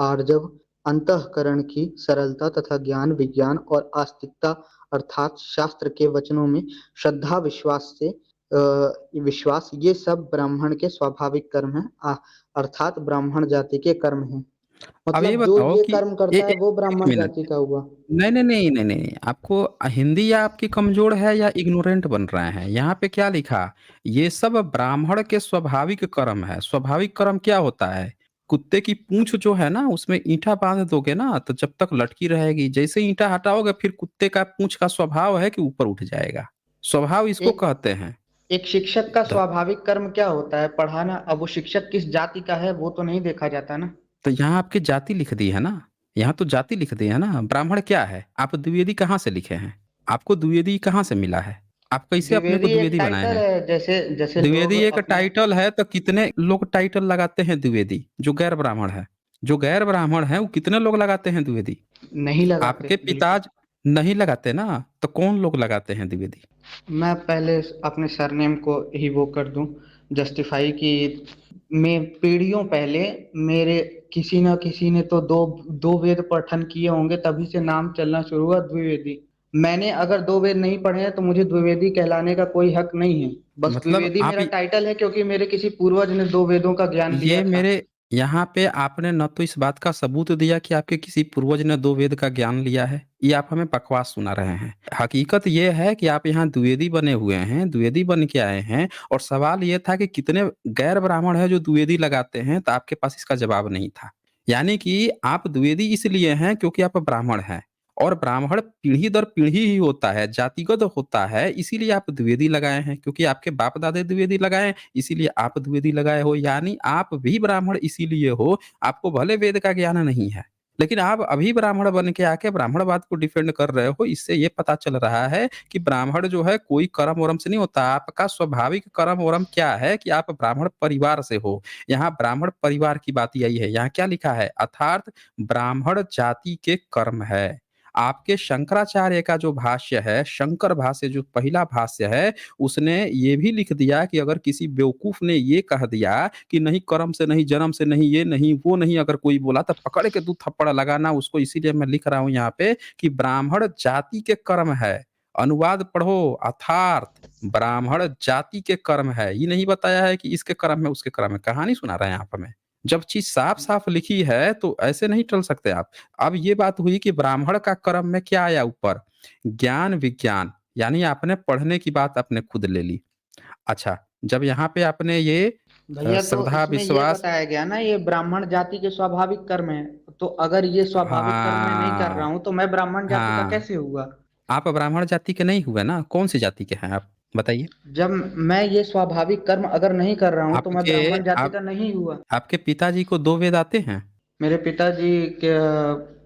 आर्जव, अंतःकरण की सरलता तथा ज्ञान, विज्ञान और आस्तिकता अर्थात शास्त्र के वचनों में श्रद्धा, विश्वास, ये सब ब्राह्मण के स्वाभाविक कर्म हैं। अर्थात ब्राह्मण जाति के कर्म हैं। अब ये मतलब जो बताओ ये कि कर्म ए, करता है ए, वो एक ब्राह्मण मिनट, जाति का हुआ। नहीं नहीं नहीं नहीं नहीं, आपको हिंदी या आपकी कमजोर है या इग्नोरेंट बन रहे हैं? यहाँ पे क्या लिखा? ये सब ब्राह्मण के स्वाभाविक कर्म है। स्वाभाविक कर्म क्या होता है? कुत्ते की पूंछ जो है ना, उसमें ईंटा बांध दोगे ना तो जब तक लटकी रहेगी, जैसे ईंटा हटाओगे फिर कुत्ते का पूंछ का स्वभाव है कि ऊपर उठ जाएगा। स्वभाव इसको एक कहते हैं। एक शिक्षक का तो स्वाभाविक कर्म क्या होता है? पढ़ाना। अब वो शिक्षक किस जाति का है वो तो नहीं देखा जाता ना। तो यहाँ आपकी जाति लिख दी है ना, यहाँ तो जाति लिख दी है ना। ब्राह्मण क्या है? आप द्विवेदी कहाँ से लिखे हैं? आपको द्विवेदी कहाँ से मिला है? आप कैसे अपने को द्विवेदी एक द्विवेदी बनाए टाइटल हैं? है, जैसे जैसे द्विवेदी लोग एक अपने टाइटल है तो कितने लोग टाइटल लगाते हैं द्विवेदी? जो गैर ब्राह्मण है। जो गैर ब्राह्मण है वो कितने लोग लगाते हैं द्विवेदी? नहीं लगाते आपके बिल्कुल। पिताज नहीं लगाते ना, तो कौन लोग लगाते हैं द्विवेदी? मैं पहले अपने सरनेम को ही वो कर दूं, जस्टिफाई कि मैं पीढ़ियों पहले मेरे किसी न किसी ने तो दो दो वेद पठन किए होंगे, तभी से नाम चलना शुरू हुआ द्विवेदी। मैंने अगर दो वेद नहीं पढ़े हैं तो मुझे द्विवेदी कहलाने का कोई हक नहीं है। बस मतलब द्विवेदी आप मेरा टाइटल है क्योंकि मेरे किसी पूर्वज ने दो वेदों का ज्ञान लिया ये था। मेरे यहाँ पे आपने न तो इस बात का सबूत दिया कि आपके किसी पूर्वज ने 2 वेद का ज्ञान लिया है, ये आप हमें बकवास सुना रहे हैं। हकीकत ये है कि आप यहाँ द्विवेदी बने हुए हैं, द्विवेदी बन के आए हैं और सवाल ये था कि कितने गैर ब्राह्मण हैं जो द्विवेदी लगाते हैं, तो आपके पास इसका जवाब नहीं था। यानी कि आप द्विवेदी इसलिए हैं क्योंकि आप ब्राह्मण हैं और ब्राह्मण पीढ़ी दर पीढ़ी ही होता है, जातिगत होता है, इसीलिए आप द्विवेदी लगाए हैं क्योंकि आपके बाप-दादे द्विवेदी लगाए इसीलिए आप द्विवेदी लगाए हो, यानी आप भी ब्राह्मण इसीलिए हो, आपको भले वेद का ज्ञान नहीं है, लेकिन आप अभी ब्राह्मण बन के आके ब्राह्मणवाद को डिफेंड कर रहे हो, इससे ये पता चल रहा है कि ब्राह्मण जो है कोई कर्म-वर्म से नहीं होता, आपका स्वाभाविक कर्म-वर्म क्या है कि आप ब्राह्मण परिवार से हो। यहाँ ब्राह्मण परिवार की बात यही है, यहाँ क्या लिखा है? अर्थात ब्राह्मण जाति के कर्म है। आपके शंकराचार्य का जो भाष्य है, शंकर भाष्य जो पहला भाष्य है, उसने ये भी लिख दिया कि अगर किसी बेवकूफ ने ये कह दिया कि नहीं कर्म से नहीं, जन्म से नहीं, ये नहीं, वो नहीं अगर कोई बोला तो पकड़ के 2 थप्पड़ लगाना उसको इसीलिए मैं लिख रहा हूँ यहाँ पे कि ब्राह्मण जाति के कर्म है। अनुवाद पढ़ो अर्थात ब्राह्मण जाति के कर्म है। ये नहीं बताया है कि इसके कर्म है, उसके कर्म है। कहानी सुना रहे हैं आप हमें। जब चीज़ साफ-साफ लिखी है तो ऐसे नहीं टल सकते आप। अब ये बात हुई कि ब्राह्मण का कर्म में क्या आया ऊपर? ज्ञान विज्ञान, यानी आपने पढ़ने की बात आपने खुद ले ली। अच्छा, जब यहाँ पे आपने ये भैया तो श्रद्धा, इसमें ये विश्वास बताया गया ना, ये ब्राह्मण जाति के स्वाभाविक कर्म है। तो अगर ये स्वाभाविक कर्म मैं नहीं कर रहा हाँ, हूँ तो मैं ब्राह्मण जाति का हाँ। कैसे हुआ? आप ब्राह्मण जाति के नहीं हुए ना, कौन-सी जाति के हैं आप? बताइए? जब मैं ये स्वाभाविक कर्म अगर नहीं कर रहा हूँ तो मैं आपके ब्राह्मण जाति आप का नहीं हुआ। आपके पिताजी को 2 वेद आते हैं? मेरे पिताजी के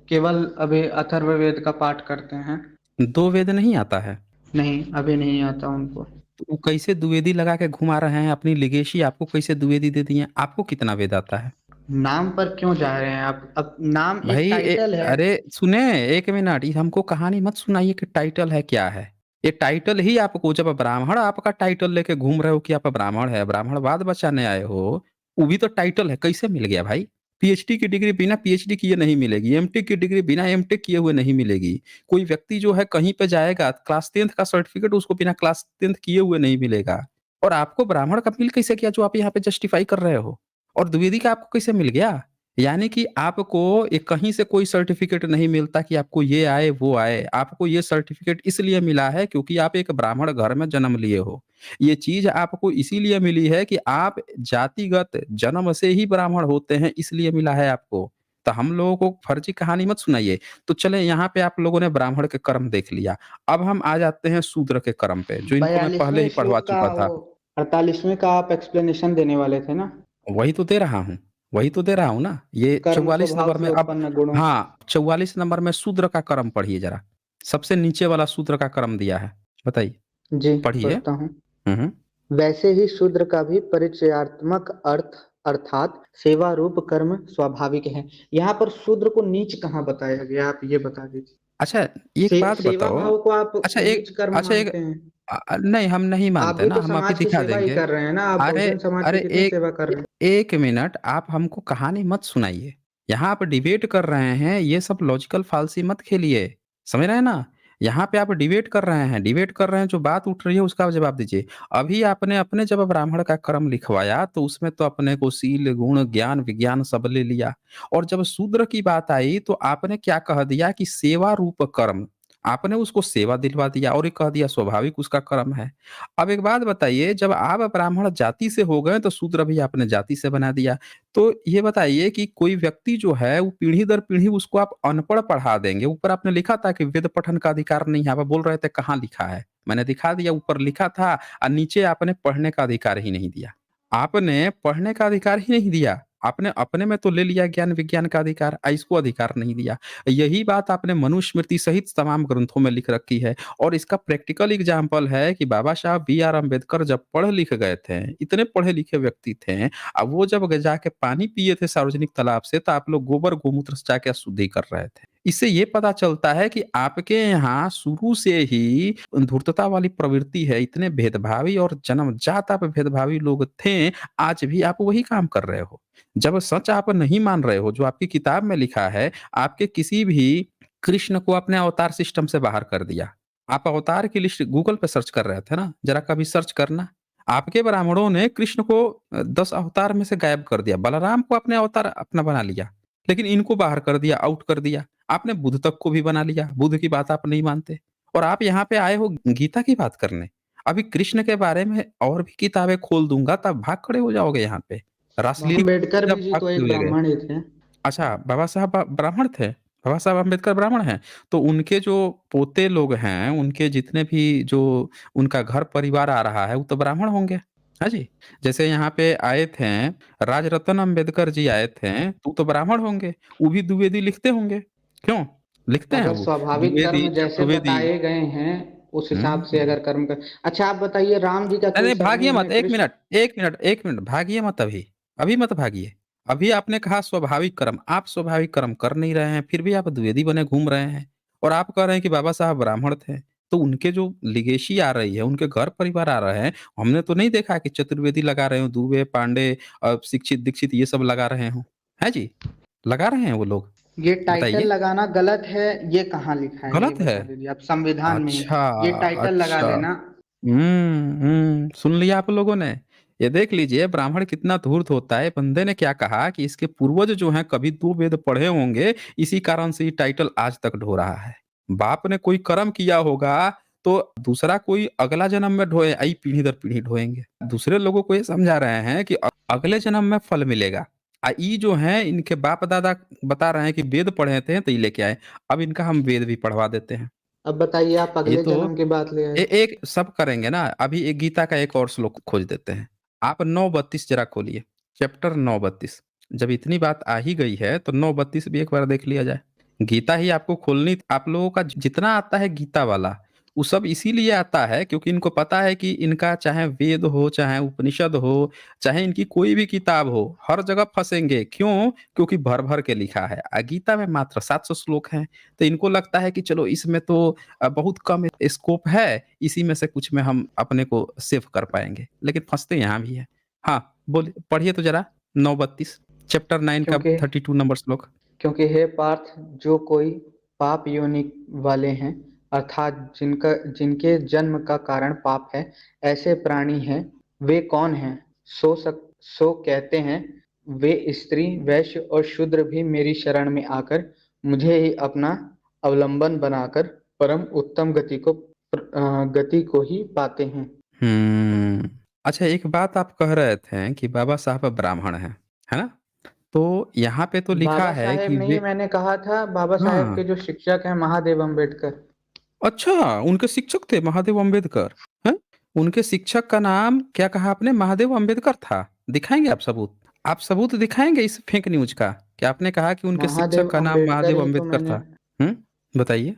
केवल अभी अथर्ववेद का पाठ करते हैं। 2 वेद नहीं आता है? नहीं, अभी नहीं आता उनको। तो वो कैसे द्विवेदी लगा के घुमा रहे हैं? अपनी लिगेसी आपको कैसे द्विवेदी दे दिए? आपको कितना वेद आता है? नाम पर क्यों जा रहे हैं आप? अब नाम एक भाई टाइटल है। अरे सुने 1 मिनट, ये हमको कहानी मत सुनाइए कि टाइटल है क्या है। ये टाइटल ही आपको जब ब्राह्मण आपका टाइटल लेके घूम रहे हो कि आप ब्राह्मण है, ब्राह्मणवाद बचाने आए हो, वो भी तो टाइटल है, कैसे मिल गया भाई? पीएचडी की डिग्री बिना पीएचडी किए नहीं मिलेगी, एमटेक की डिग्री बिना एमटेक किए हुए नहीं मिलेगी। कोई व्यक्ति जो है कहीं पे जाएगा, क्लास 10th का सर्टिफिकेट उसको बिना क्लास 10th किए हुए नहीं मिलेगा। और आपको ब्राह्मण का मिल कैसे गया जो आप यहाँ पे जस्टिफाई कर रहे हो? और द्विवेदी का आपको कैसे मिल गया? यानी कि आपको एक कहीं से कोई सर्टिफिकेट नहीं मिलता कि आपको ये आए, वो आए। आपको ये सर्टिफिकेट इसलिए मिला है क्योंकि आप एक ब्राह्मण घर में जन्म लिए हो। ये चीज़ आपको इसीलिए मिली है कि आप जातिगत जन्म से ही ब्राह्मण होते हैं, इसलिए मिला है आपको। तो हम लोगों को फर्जी कहानी मत सुनाइए। तो चलें यहाँ पे आप लोगों ने ब्राह्मण के कर्म देख लिया। अब हम आ जाते हैं शूद्र के कर्म पे, जो इनको मैं पहले 42वें ही पढ़वा श्लोक का चुका वो था। 48वें का आप एक्सप्लेनेशन देने वाले थे ना? वही तो दे रहा हूँ, वही तो दे रहा हूँ ना। ये कर्म 44 स्वभाव नंबर से में अब उत्पन्न गुणों। हाँ, 44 नंबर में शूद्र का कर्म पढ़िए ज़रा। सबसे नीचे वाला शूद्र का कर्म दिया है। बताइए, जी, पढ़िए। पढ़ता हूँ। हुँ, हुँ। वैसे ही शूद्र का भी परिचयात्मक अर्थ अर्थात सेवा रूप कर्म स्वाभाविक है। यहाँ पर शूद्र को नीच कहाँ बताया गया, आप ये बता दीजिए। अच्छा एक बात सेवा बताओ। भाव को आप अच्छा नीच कर्म अच्छा एक मानते हैं? नहीं हम नहीं आप मानते भी ना, तो हम अभी समाज की दिखा सेवा ही देंगे। कर रहे हैं ना, आप अरे बहुजन समाज की अरे कितनी एक सेवा कर रहे हैं। 1 मिनट आप हमको कहानी मत सुनाइए। यहाँ आप डिबेट कर रहे हैं, ये सब लॉजिकल फालसी मत खेलिए। समझ रहे हैं ना? यहाँ पे आप डिबेट कर रहे हैं, जो बात उठ रही है उसका जवाब दीजिए। अभी आपने अपने जब ब्राह्मण का कर्म लिखवाया तो उसमें तो अपने को सील, गुण, ज्ञान, विज्ञान सब ले लिया और जब शूद्र की बात आई तो आपने क्या कह दिया कि सेवा रूप कर्म, आपने उसको सेवा दिलवा दिया और ये कह दिया स्वाभाविक उसका कर्म है। अब एक बात बताइए जब आप ब्राह्मण जाति से हो गए तो शूद्र भी आपने जाति से बना दिया। तो ये बताइए कि कोई व्यक्ति जो है वो पीढ़ी दर पीढ़ी उसको आप अनपढ़ पढ़ा देंगे। ऊपर आपने लिखा था कि वेद पठन का अधिकार नहीं है, आप बोल रहे थे कहाँ लिखा है? मैंने दिखा दिया ऊपर लिखा था और नीचे आपने पढ़ने का अधिकार ही नहीं दिया। आपने पढ़ने का अधिकार ही नहीं दिया। आपने अपने में तो ले लिया ज्ञान विज्ञान का अधिकार, इसको अधिकार नहीं दिया। यही बात आपने मनुस्मृति सहित तमाम ग्रंथों में लिख रखी है और इसका प्रैक्टिकल एग्जाम्पल है कि बाबा साहब बी आर अम्बेडकर जब पढ़ लिख गए थे, इतने पढ़े लिखे व्यक्ति थे, अब वो जब जाके पानी पिए थे सार्वजनिक तालाब से, तो आप लोग गोबर गोमूत्र से जाके अशुद्धि कर रहे थे। इससे ये पता चलता है कि आपके यहाँ शुरू से ही धूर्तता वाली प्रवृत्ति है, इतने भेदभावी और जन्मजात आप भेदभावी लोग थे, आज भी आप वही काम कर रहे हो। जब सच आप नहीं मान रहे हो, जो आपकी किताब में लिखा है, आपके किसी भी कृष्ण को अपने अवतार सिस्टम से बाहर कर दिया। आप अवतार की लिस्ट गूगल पे सर्च कर रहे थे ना, जरा कभी सर्च करना। आपके ब्राह्मणों ने कृष्ण को 10 अवतार में से गायब कर दिया, बलराम को अपने अवतार अपना बना लिया, लेकिन इनको बाहर कर दिया, आउट कर दिया। आपने बुद्ध तक को भी बना लिया, बुद्ध की बात आप नहीं मानते और आप यहाँ पे आए हो गीता की बात करने। अभी कृष्ण के बारे में और भी किताबें खोल दूंगा, तब भाग खड़े हो जाओगे यहाँ पे। रासलीला अम्बेडकर जब भी जी भाग तो एक चले गए। ब्राह्मण ही थे। अच्छा, बाबा साहब ब्राह्मण थे? बाबा साहब अम्बेडकर ब्राह्मण हैं? तो उनके जो पोते लोग हैं, उनके जितने भी जो उनका घर परिवार आ रहा है, वो तो ब्राह्मण होंगे। हाँ जी। जैसे यहाँ पे आए थे, राजरत्न अम्बेडकर जी आए थे, तो वो तो ब्राह्मण होंगे। वो भी द्विवेदी लिखते होंगे। क्यों? लिखते हैं अगर वो। स्वाभाविक द्विवेदी, कर्म जैसे चतुर्वेदी। बताए गए हैं उस हिसाब से हुँ। अगर कर्म कर। अच्छा आप बताइए, राम जी का नहीं, कोई नहीं, भागिए सरनेम है मत। 1 कृष्ण? मिनट, 1 मिनट, 1 मिनट, भागिए मत अभी। अभी मत भागिए। अभी आपने कहा स्वाभाविक कर्म, आप स्वाभाविक कर्म कर नहीं रहे हैं, फिर भी आप द्विवेदी बने घूम रहे हैं और आप कह रहे हैं कि बाबा साहब ब्राह्मण थे। तो उनके जो लीगेसी आ रही है, उनके घर परिवार आ रहे हैं, हमने तो नहीं देखा कि चतुर्वेदी लगा रहे हों, दुबे, पांडे, शिक्षित, दीक्षित ये सब लगा रहे हों। हैं जी? लगा रहे हैं वो लोग? ये टाइटल बताइए। लगाना गलत है, ये कहाँ लिखा है ये गलत है? बता दीजिए आप, संविधान में ही अच्छा, ये टाइटल लगा अच्छा। लेना। सुन लिया आप लोगों ने? ये देख लीजिए ब्राह्मण कितना धूर्त होता है। बंदे ने क्या कहा कि इसके पूर्वज जो हैं कभी 2 वेद पढ़े होंगे, इसी कारण से ये टाइटल आज तक ढो रहा है। बाप ने कोई कर्म किया होगा, तो दूसरा कोई अगला जन्म में ढोए, आई पीढ़ी दर पीढ़ी ढोएँगे। दूसरे लोगों को ये समझा रहे हैं कि अगले जन्म में फल मिलेगा। ई जो हैं इनके बाप-दादा बता रहे हैं कि वेद पढ़े थे तो ये लेके आए। अब इनका हम वेद भी पढ़वा देते हैं। अब बताइए, आप ये अगले तो जन्म की बात ले आए। एक सब करेंगे ना। अभी एक गीता का एक और श्लोक खोज देते हैं। आप 9:32 जरा खोलिए, चैप्टर 9:32। जब इतनी बात आ ही गई है तो 9:32 भी एक बार देख लिया जाए। गीता ही आपको खोलनी, आप लोगों का जितना आता है गीता वाला, वो सब इसीलिए आता है क्योंकि इनको पता है कि इनका चाहे वेद हो, चाहे उपनिषद हो, चाहे इनकी कोई भी किताब हो, हर जगह फंसेंगे। क्यों? क्योंकि भर भर के लिखा है। गीता में मात्र 700 श्लोक हैं, तो इनको लगता है कि चलो इसमें तो बहुत कम स्कोप है, इसी में से कुछ में हम अपने को सेव कर पाएँगे, लेकिन फँसते यहाँ भी हैं। हाँ, बोलिए, पढ़िए तो ज़रा 9:32 चैप्टर 9 का क्योंकि 32 नंबर श्लोक। क्योंकि हे पार्थ, जो कोई पाप योनि वाले हैं, अर्थात जिनके जन्म का कारण पाप है, ऐसे प्राणी हैं। वे कौन हैं? सो कहते हैं, वे स्त्री, वैश्य और शूद्र भी मेरी शरण में आकर मुझे ही अपना अवलंबन बनाकर परम उत्तम गति को ही पाते हैं। अच्छा, एक बात आप कह रहे थे कि बाबा साहब ब्राह्मण हैं, है ना? तो यहाँ पे तो लिखा बाबा है साहेब कि नहीं, वे मैंने कहा था बाबा साहेब हाँ। के जो शिक्षक हैं महादेव अम्बेडकर। अच्छा, उनके शिक्षक थे महादेव अम्बेडकर, हैं? उनके शिक्षक का नाम क्या कहा आपने? महादेव अम्बेडकर था। दिखाएँगे आप सबूत? आप सबूत दिखाएँगे इस फेक न्यूज़ का कि आपने कहा कि उनके शिक्षक महादेव का नाम अम्बेडकर महादेव ही तो अम्बेडकर मैंने। था? हुँ? बताइए।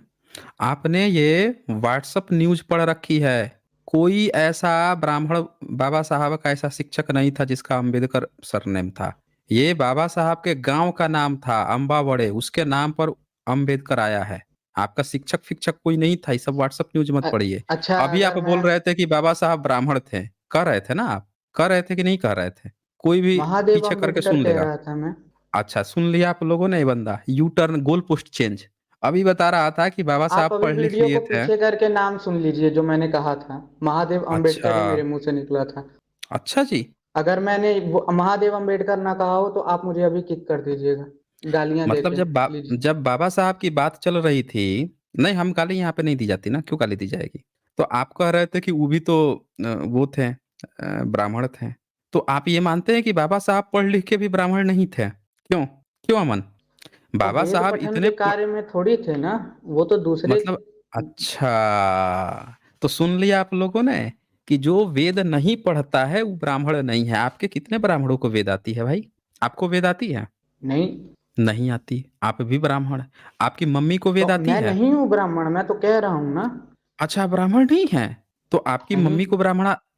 आपने ये व्हाट्सएप न्यूज़ पढ़ रखी है। कोई ऐसा ब्राह्मण बाबा साहब का ऐसा शिक्षक नहीं था जिसका अम्बेडकर सरनेम था। ये बाबा साहब के गाँव का नाम था अम्बावड़े, उसके नाम पर अम्बेडकर आया है। आपका शिक्षक-फिक्षक कोई नहीं था, ये सब व्हाट्सएप न्यूज़ मत अ, पढ़िए। अच्छा अभी अगर आप मैं बोल रहे थे कि बाबा साहब ब्राह्मण थे। कह रहे थे ना आप? कह रहे थे कि नहीं कह रहे थे? कोई भी महादेव पीछे करके अम्बेडकर सुन कह लेगा। रहा था मैं। अच्छा, सुन लिया आप लोगों ने ये बंदा, U turn goal post change. अभी बता रहा था कि बाबा आप साहब अभी पढ़ लिख वीडियो लिए को थे। पीछे करके नाम सुन लीजिए जो मैंने कहा था। महादेव अच्छा, अम्बेडकर ही मेरे मुंह से निकला था। अच्छा जी। अगर मैंने महादेव अम्बेडकर ना कहा हो तो आप मुझे अभी किक कर दीजिएगा, गालियां दे मतलब के। लीजिए। जब बाबा साहब की बात चल रही थी, नहीं हम गाली यहाँ पे नहीं दी जाती ना, क्यों गाली दी जाएगी? तो आप कह रहे थे कि वो भी तो वो थे, ब्राह्मण थे। तो आप ये मानते हैं कि बाबा साहब पढ़ लिख के भी ब्राह्मण नहीं थे? क्यों? क्यों अमन? वो बाबा वेद साहब पठन इतने के कार्य में थोड़ी थे ना, वो तो दूसरे। मतलब अच्छा, तो सुन लिया आप लोगों ने कि जो वेद नहीं पढ़ता है वो ब्राह्मण नहीं है। आपके कितने ब्राह्मणों को वेद आती है भाई? आपको वेद आती है? नहीं, नहीं आती। आप भी ब्राह्मण। आपकी मम्मी को तो वेद आती मैं है? नहीं हूँ ब्राह्मण, मैं तो कह रहा हूँ ना। अच्छा, ब्राह्मण नहीं है। तो आपकी नहीं, मम्मी को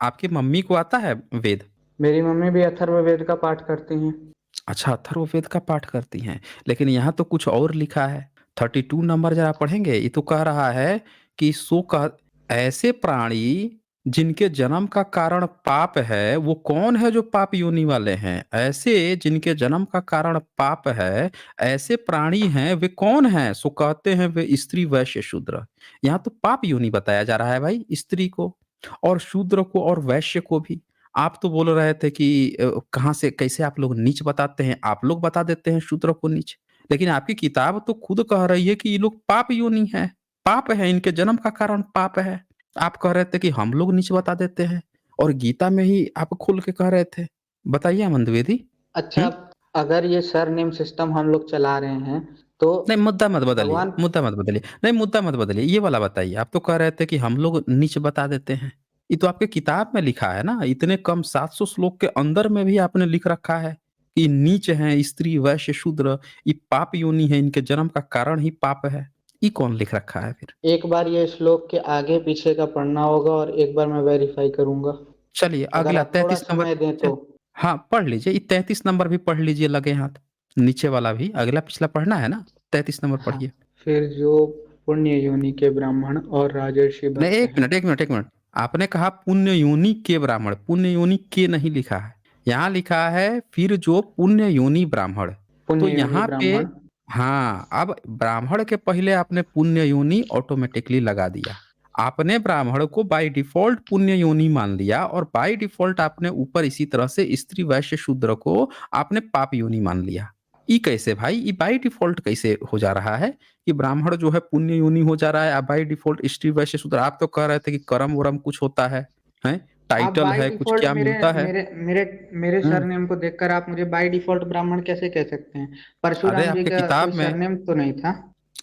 आपकी मम्मी को आता है वेद? मेरी मम्मी भी अथर्ववेद का पाठ करती हैं। अच्छा, अथर्ववेद का पाठ करती हैं। लेकिन यहाँ तो कुछ और लिखा है। 32 नंबर जरा पढ़ेंगे। ये तो कह रहा है कि सो कह ऐसे प्राणी जिनके जन्म का कारण पाप है, वो कौन है जो पाप योनि वाले हैं? ऐसे जिनके जन्म का कारण पाप है, ऐसे प्राणी हैं, वे कौन हैं? सो कहते हैं वे स्त्री वैश्य शूद्र। यहाँ तो पाप योनि बताया जा रहा है भाई, स्त्री को और शूद्र को और वैश्य को भी। आप तो बोल रहे थे कि कहाँ से कैसे आप लोग नीच बताते हैं, आप लोग बता देते हैं शूद्र को नीच। लेकिन आपकी किताब तो खुद कह रही है कि ये लोग पाप योनि है, पाप है, इनके जन्म का कारण पाप है। आप कह रहे थे कि हम लोग नीच बता देते हैं और गीता में ही आप खोल के कह रहे थे। बताइए अमन द्विवेदी। अच्छा, हुँ? अगर ये सरनेम सिस्टम हम लोग चला रहे हैं तो नहीं, मुद्दा मत बदलिए, भगवान। मुद्दा मत बदलिए। नहीं, मुद्दा मत बदलिए, ये वाला बताइए। आप तो कह रहे थे कि हम लोग नीच बता देते हैं। ये तो आपके किताब में लिखा है ना, इतने कम 700 श्लोक के अंदर में भी आपने लिख रखा है कि नीच हैं स्त्री, वैश्य, शूद्र, ये पाप योनि है, इनके जन्म का कारण ही पाप है। ये कौन लिख रखा है फिर? एक बार ये श्लोक के आगे पीछे का पढ़ना होगा और एक बार मैं वेरीफाई करूंगा, चलिए अगर अगला आप थोड़ा 33 नंबर। समय दें च तो। हाँ, पढ़ लीजिए। ये 33 नंबर भी पढ़ लीजिए लगे हाथ। नीचे वाला भी, अगला पिछला पढ़ना है ना? 33 नंबर हाँ, पढ़िए। फिर जो पुण्य योनि के ब्राह्मण और राजर्षि नहीं, भक्त 1 हैं। Minute, 1 minute, 1 minute. आपने कहा पुण्य योनि के ब्राह्मण, पुण्य योनि के नहीं लिखा है। यहाँ लिखा है फिर जो पुण्य योनि ब्राह्मण। तो पुण्य योनि यहाँ पे ब्राह्मण। हाँ, अब ब्राह्मण के पहले आपने पुण्य योनि ऑटोमेटिकली लगा दिया। आपने ब्राह्मण को बाय डिफ़ॉल्ट पुण्य योनि मान लिया और बाय डिफ़ॉल्ट आपने ऊपर इसी तरह से स्त्री, वैश्य, शूद्र को आपने पाप योनि मान लिया। ये कैसे भाई? ये बाय डिफ़ॉल्ट कैसे हो जा रहा है कि ब्राह्मण जो है पुण्य योनि हो जा रहा है, बाय डिफ़ॉल्ट स्त्री, वैश्य, शूद्र? आप तो कह रहे थे कि कर्म-वर्म कुछ होता है, हैं? आप टाइटल बाय है, कुछ डिफॉल्ट क्या मेरे मिलता है? मेरे मेरे मेरे हुँ। सरनेम को देखकर आप मुझे बाय डिफॉल्ट ब्राह्मण कैसे कह सकते हैं? अरे परशुराम जी आपके का कोई किताब में सरनेम तो नहीं था।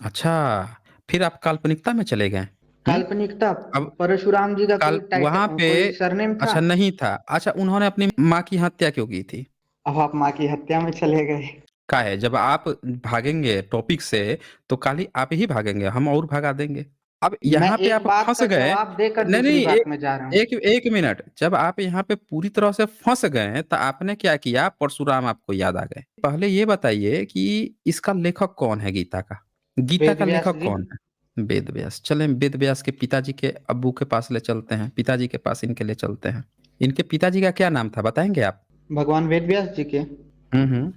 अच्छा, फिर आप काल्पनिकता में चले गए। हुँ? काल्पनिकता। अब परशुराम जी का काल कोई वहाँ टाइटल, पे कोई सरनेम था। अच्छा नहीं था। अच्छा, उन्होंने अपनी माँ की हत्या क्यों की थी? अब आप माँ की हत्या में चले गए। काहे? जब आप भागेंगे टॉपिक से, तो खाली आप ही भागेंगे, हम और भगा देंगे। अब मैं यहाँ पे एक आप बात फँस का गए। जवाब देकर नहीं, दूसरी नहीं, बात में जा रहा हूँ। 1 मिनट। जब आप यहाँ पे पूरी तरह से फँस गए, तो आपने क्या किया? परशुराम आपको याद आ गए। पहले ये बताइए कि इसका लेखक कौन है गीता का? गीता वेद का व्यास लेखक जी। कौन है? वेद व्यास। चलें वेद व्यास के पिताजी के अब्बू के पास ले चलते हैं, पिताजी के पास इनके ले चलते हैं। इनके पिताजी का क्या नाम था, बताएँगे आप? भगवान वेद व्यास जी के हुँ।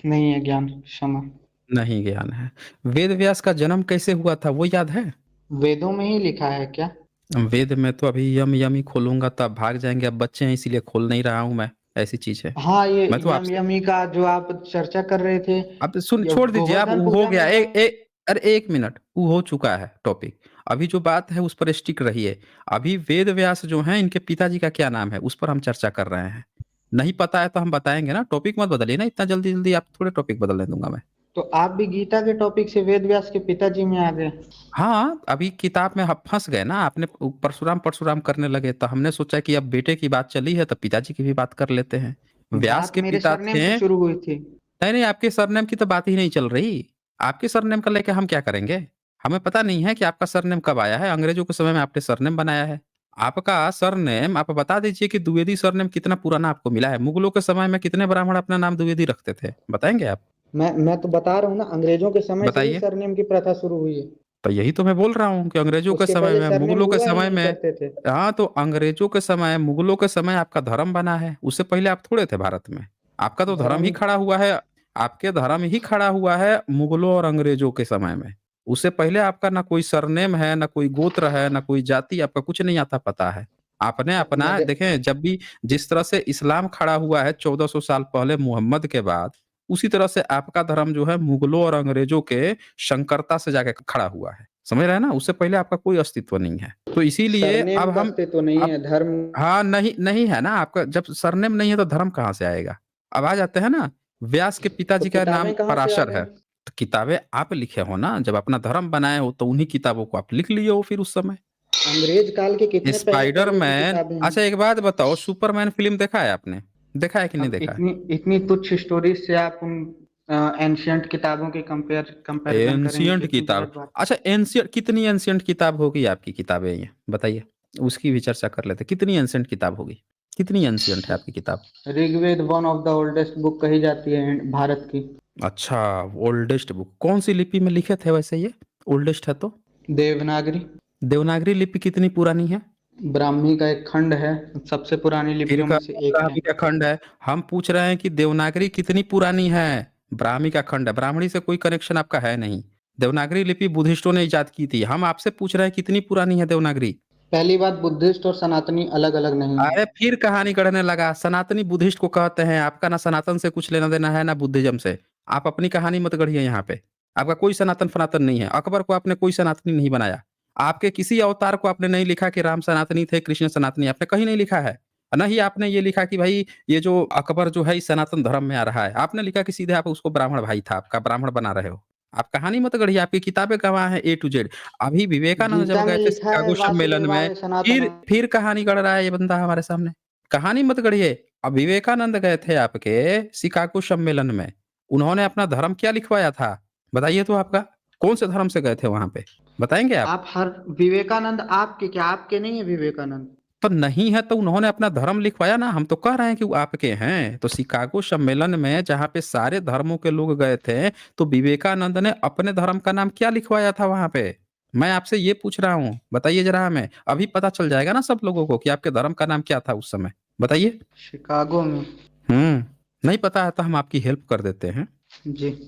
नहीं है ज्ञान, क्षमा। नहीं ज्ञान है। वेद व्यास का जन्म कैसे हुआ था, वो याद है? वेदों में ही लिखा है क्या? वेद में तो अभी यम यम ही खोलूँगा तो आप भाग जाएँगे, अब बच्चे हैं इसीलिए खोल नहीं रहा हूँ मैं, ऐसी चीज़ है। हाँ, ये मैं तो यम आपसे यमी का जो आप चर्चा कर रहे थे, अब सुन ये छोड़ दीजिए आप, गोवर्धन वो हो पूजा गया। में है। अरे 1 मिनट, वो हो चुका है टॉपिक। अभी जो बात है उस पर स्टिक रहिए। अभी वेद व्यास जो हैं, इनके पिताजी का क्या नाम है, उस पर हम चर्चा कर रहे हैं। नहीं पता है तो हम बताएँगे ना, टॉपिक मत बदलिए ना इतना जल्दी-जल्दी, आप थोड़े टॉपिक बदलने दूँगा मैं। तो आप भी गीता के टॉपिक से वेद व्यास के पिताजी में आ गए। हाँ, अभी किताब में आप फँस गए ना, आपने परशुराम, परशुराम करने लगे, तो हमने सोचा कि अब बेटे की बात चली है, तो पिताजी की भी बात कर लेते हैं। व्यास बात के मेरे पिता सरनेम से थे। शुरू हुई थी। नहीं, नहीं, आपके सरनेम की तो बात ही नहीं चल रही। आपके सरनेम का लेके हम क्या करेंगे? हमें पता नहीं है कि आपका सरनेम कब आया है, अंग्रेज़ों के समय में आपने सरनेम बनाया है। आपका सरनेम आप बता दीजिए कि द्विवेदी सरनेम कितना पुराना आपको मिला है? मुगलों के समय में कितने ब्राह्मण अपना नाम द्विवेदी रखते थे? बताएँगे आप? मैं तो बता रहा हूँ ना, अंग्रेजों के समय से ही बताइए। सरनेम की प्रथा शुरू हुई है। तो यही तो मैं बोल रहा हूँ कि अंग्रेज़ों के उसके समय पहले में, सरनेम मुगलों के हुआ ही समय नहीं में। करते थे। हाँ, तो अंग्रेज़ों के समय, मुगलों के समय आपका धर्म बना है। उससे पहले आप थोड़े थे भारत में। आपका तो धर्म ही धर्म। खड़ा हुआ है। आपके धर्म ही खड़ा हुआ है मुगलों और अंग्रेज़ों के समय में। उससे पहले आपका ना कोई सरनेम है, ना कोई गोत्र है, ना कोई जाति, आपका कुछ नहीं आता पता है। आपने मैं अपना ज, देखें, जब भी जिस तरह से इस्लाम खड़ा हुआ है 1400 साल पहले मुहम्मद के बाद, उसी तरह से आपका धर्म जो है मुगलों और अंग्रेज़ों के शंकरता से जाके खड़ा हुआ है। समझ रहे हैं ना? उससे पहले आपका कोई अस्तित्व नहीं है। तो इसीलिए सरनेम अब का हम अस्तित्व नहीं अब है, धर्म। हाँ, नहीं नहीं है ना आपका, जब सरनेम नहीं है तो धर्म कहाँ से आएगा? अब आ जाते हैं ना, व्यास के तो पिताजी का नाम किताबें कहाँ से आ पराशर गई? है। तो किताबें आप लिखे हो ना, जब अपना धर्म बनाए हो तो उन्हीं किताबों को आप लिख लिए हो फिर उस समय। अंग्रेज काल के कितने पहले पहले की स्पाइडरमैन। किताबें हैं। अच्छा एक बात बताओ, सुपरमैन फ़िल्म देखा है आपने? देखा है कि नहीं अब देखा है? इतनी इतनी तुच्छ स्टोरीज से आप उन एंशियंट किताबों के कंपैरिजन करेंगे, एंशियंट कितनी किताब। गलत बात। अच्छा, एंशियंट कितनी एंशियंट किताब होगी आपकी किताबें ये बताइए, उसकी भी चर्चा कर लेते हैं। कितनी एंशियंट किताब होगी, कितनी एंशियंट है आपकी किताब? Rigveda one of the oldest book कही जाती है भारत की। अच्छा, ओल्डेस्ट बुक कौन सी लिपि में लिखे थे वैसे ये, ओल्डेस्ट है तो? देवनागरी। देवनागरी लिपि कितनी पुरानी है? ब्राह्मी का एक खंड है, सबसे पुरानी फिर लिपियों का में से एक है। ब्राह्मी का खंड है। हम पूछ रहे हैं कि देवनागरी कितनी पुरानी है। ब्राह्मी का खंड है, ब्राह्मणी से कोई कनेक्शन आपका है नहीं। देवनागरी लिपि बुद्धिस्टों ने इजाद की थी। हम आपसे पूछ रहे हैं कितनी पुरानी है देवनागरी। पहली बात, बुद्धिस्ट और सनातनी अलग अलग नहीं है। अरे फिर कहानी गढ़ने लगा। सनातनी बुद्धिस्ट को कहते हैं, आपका ना सनातन से कुछ लेना देना है ना बुद्धिज्म से। आप अपनी कहानी मत गढ़िए यहाँ पे। आपका कोई सनातन फनातन नहीं है। अकबर को आपने कोई सनातनी नहीं बनाया। आपके किसी अवतार को आपने नहीं लिखा कि राम सनातनी थे, कृष्ण सनातनी, आपने कहीं नहीं लिखा है। न ही आपने ये लिखा कि भाई ये जो अकबर जो है इस सनातन धर्म में आ रहा है। आपने लिखा कि सीधे आप उसको ब्राह्मण भाई था, आपका ब्राह्मण बना रहे हो। आप कहानी मत गढ़िए, आपकी किताबें गवाह हैं ए टू जेड। अभी विवेकानंद जब गीता में गए थे लिखा है शिकागो सम्मेलन में, वासुदेवाय फिर सनातन। फिर कहानी गढ़ रहा है ये बंदा हमारे सामने। कहानी मत गढ़िए। अब विवेकानंद गए थे आपके शिकागो सम्मेलन में, उन्होंने अपना धर्म क्या लिखवाया था? बताइए तो आपका कौन से धर्म से गए थे वहां पे, बताएंगे आप? आप हर विवेकानंद आपके क्या, आपके नहीं है विवेकानंद? तो नहीं है तो उन्होंने अपना धर्म लिखवाया ना। हम तो कह रहे हैं कि वो आपके हैं। तो शिकागो सम्मेलन में जहाँ पे सारे धर्मों के लोग गए थे, तो विवेकानंद ने अपने धर्म का नाम क्या लिखवाया था वहां पे? मैं आपसे ये पूछ रहा हूँ, बताइए जरा हमें। अभी पता चल जाएगा ना सब लोगों को कि आपके धर्म का नाम क्या था उस समय। बताइए। शिकागो में। नहीं पता है तो हम आपकी हेल्प कर देते हैं। जी।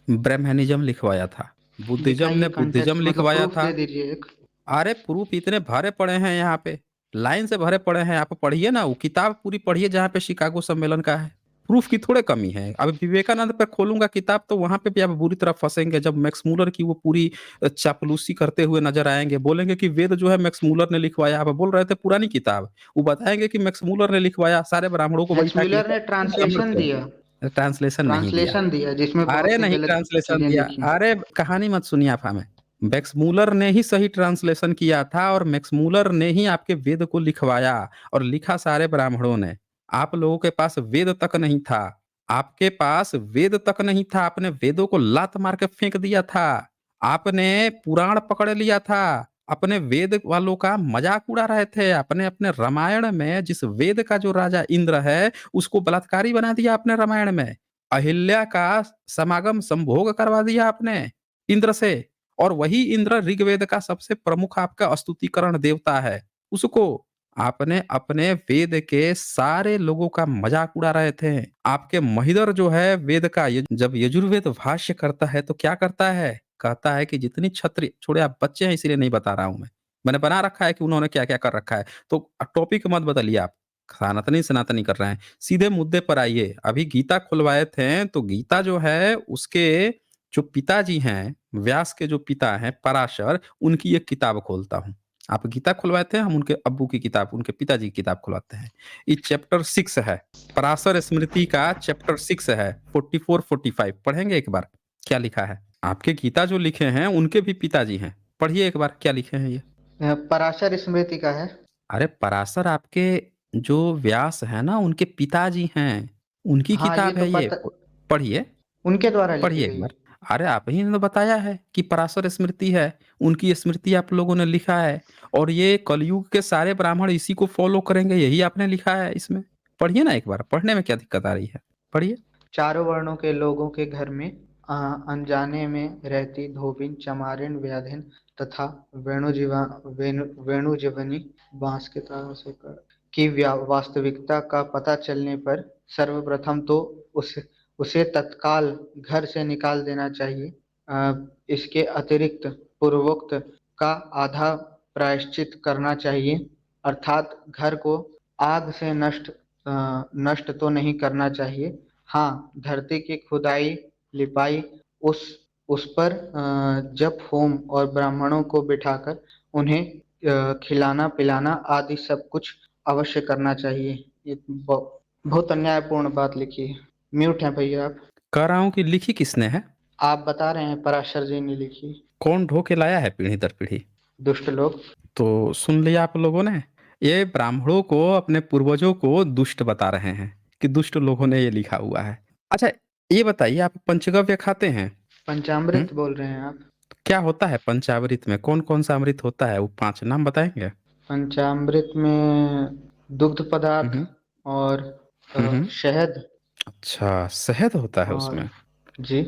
ब्रह्मनिज्म लिखवाया था, बुद्धिज्म दिखाइए ने बुद्धिज्म कंटेक्स्ट, मतलब लिखवाया प्रूफ था। दे दीजिए एक। अरे प्रूफ इतने भरे पड़े हैं यहाँ पे, लाइन से भरे पड़े हैं। आप पढ़िए ना, वो किताब पूरी पढ़िए जहाँ पे शिकागो सम्मेलन का है। प्रूफ की थोड़े कमी है। अब विवेकानंद पे खोलूंगा किताब तो वहां पे भी आप बुरी तरह फंसेंगे। जब मैक्स मूलर की वो पूरी चापलूसी करते हुए नजर आएंगे, बोलेंगे कि वेद जो है मैक्स मूलर ने लिखवाया। आप बोल रहे थे पुरानी किताब, वो बताएंगे कि मैक्स मूलर ने लिखवाया, सारे ब्राह्मणों को मैक्स बैठा के म्यूलर ने लिखवाया। समझ ट्रांसलेशन दिया। गए? ट्रांसलेशन नहीं दिया। ट्रांसलेशन दिया जिसमें बहुत अरे सी नहीं गलत ट्रांसलेशन चीजें दिया। लिखी। अरे कहानी मत सुनिए आप हमें। मैक्स मूलर ने ही सही ट्रांसलेशन किया था और मैक्स मूलर ने ही आपके वेद को लिखवाया और लिखा सारे ब्राह्मणों ने। आप लोगों के पास वेद तक नहीं था। आपके पास वेद तक नहीं था। आपने वेदों को लात मार के फेंक दिया था। आपने पुराण पकड़ लिया था। अपने वेद वालों का मजाक उड़ा रहे थे। अपने अपने रामायण में जिस वेद का जो राजा इंद्र है उसको बलात्कारी बना दिया आपने रामायण में। अहिल्या का समागम संभोग करवा दिया आपने इंद्र से। और वही इंद्र ऋग्वेद का सबसे प्रमुख आपका स्तुतिकरण देवता है। उसको आपने अपने वेद के सारे लोगों का मजाक उड़ा रहे थे। आपके महिदर जो है वेद का जब यजुर्वेद भाष्य करता है तो क्या करता है? कहता है कि जितनी क्षत्रिय, छोड़े आप बच्चे हैं इसीलिए नहीं बता रहा हूं मैंने बना रखा है कि उन्होंने क्या क्या कर रखा है। तो टॉपिक मत बदलिए आप। सनातनी सनातनी कर रहे हैं, सीधे मुद्दे पर आइए। अभी गीता खुलवाए थे तो गीता जो है उसके जो पिताजी हैं, व्यास के जो पिता हैं पराशर, उनकी एक किताब खोलता हूँ। आप गीता खुलवाए थे, हम उनके अब्बू की किताब, उनके पिताजी की किताब खुलवाते हैं। ये चैप्टर 6 है, पराशर स्मृति का चैप्टर 6 है, 44-45 पढ़ेंगे एक बार क्या लिखा है। आपके गीता जो लिखे हैं उनके भी पिताजी हैं, पढ़िए एक बार क्या लिखे हैं ये। पराशर स्मृति का है। अरे पराशर आपके जो व्यास है ना उनके पिताजी हैं, उनकी हाँ, ये किताब तो है ये। पता, पढ़िए, उनके द्वारा लिखी पढ़िए एक गई बार। है। अरे आप ही ने तो बताया है कि पराशर स्मृति है, उनकी स्मृति आप लोगों ने लिखा है। और ये कलयुग के सारे ब्राह्मण इसी को फॉलो करेंगे, यही आपने लिखा है इसमें। पढ़िए ना एक बार, पढ़ने में क्या दिक्कत आ रही है, पढ़िए। चारों वर्णों के लोगों के घर में अनजाने में रहती धोबिन, चमारिन, व्याधिन तथा वेणुजीवनी बांस के तारों से की वास्तविकता का पता चलने पर सर्वप्रथम तो उसे तत्काल घर से निकाल देना चाहिए। इसके अतिरिक्त पूर्वोक्त का आधा प्रायश्चित करना चाहिए, अर्थात घर को आग से नष्ट तो नहीं करना चाहिए। हाँ, धरती की खुदाई, लिपाई, उस उस पर जप होम और ब्राह्मणों को बिठाकर उन्हें खिलाना पिलाना आदि सब कुछ अवश्य करना चाहिए। ये बहुत अन्यायपूर्ण बात लिखी है। म्यूट है भैया आप। कह रहा हूं कि लिखी किसने है? आप बता रहे हैं पराशर जी ने लिखी। कौन ढो के लाया है पीढ़ी दर पीढ़ी? दुष्ट लोग। तो सुन लिया आप लोगों ने। ये ब्राह्मणों को, अपने पूर्वजों को दुष्ट बता रहे हैं कि दुष्ट लोगों ने ये लिखा हुआ है। अच्छा, ये बताइए आप पंचगव्य खाते हैं? हुँ? पंचामृत बोल रहे हैं आप? तो क्या होता है पंचामृत में? कौन-कौन सा अमृत होता है? वो 5 नाम बताएँगे? पंचामृत में दुग्ध हुँ, पदार्थ हुँ। और हुँ, हुँ। शहद अच्छा, शहद होता है और उसमें। जी।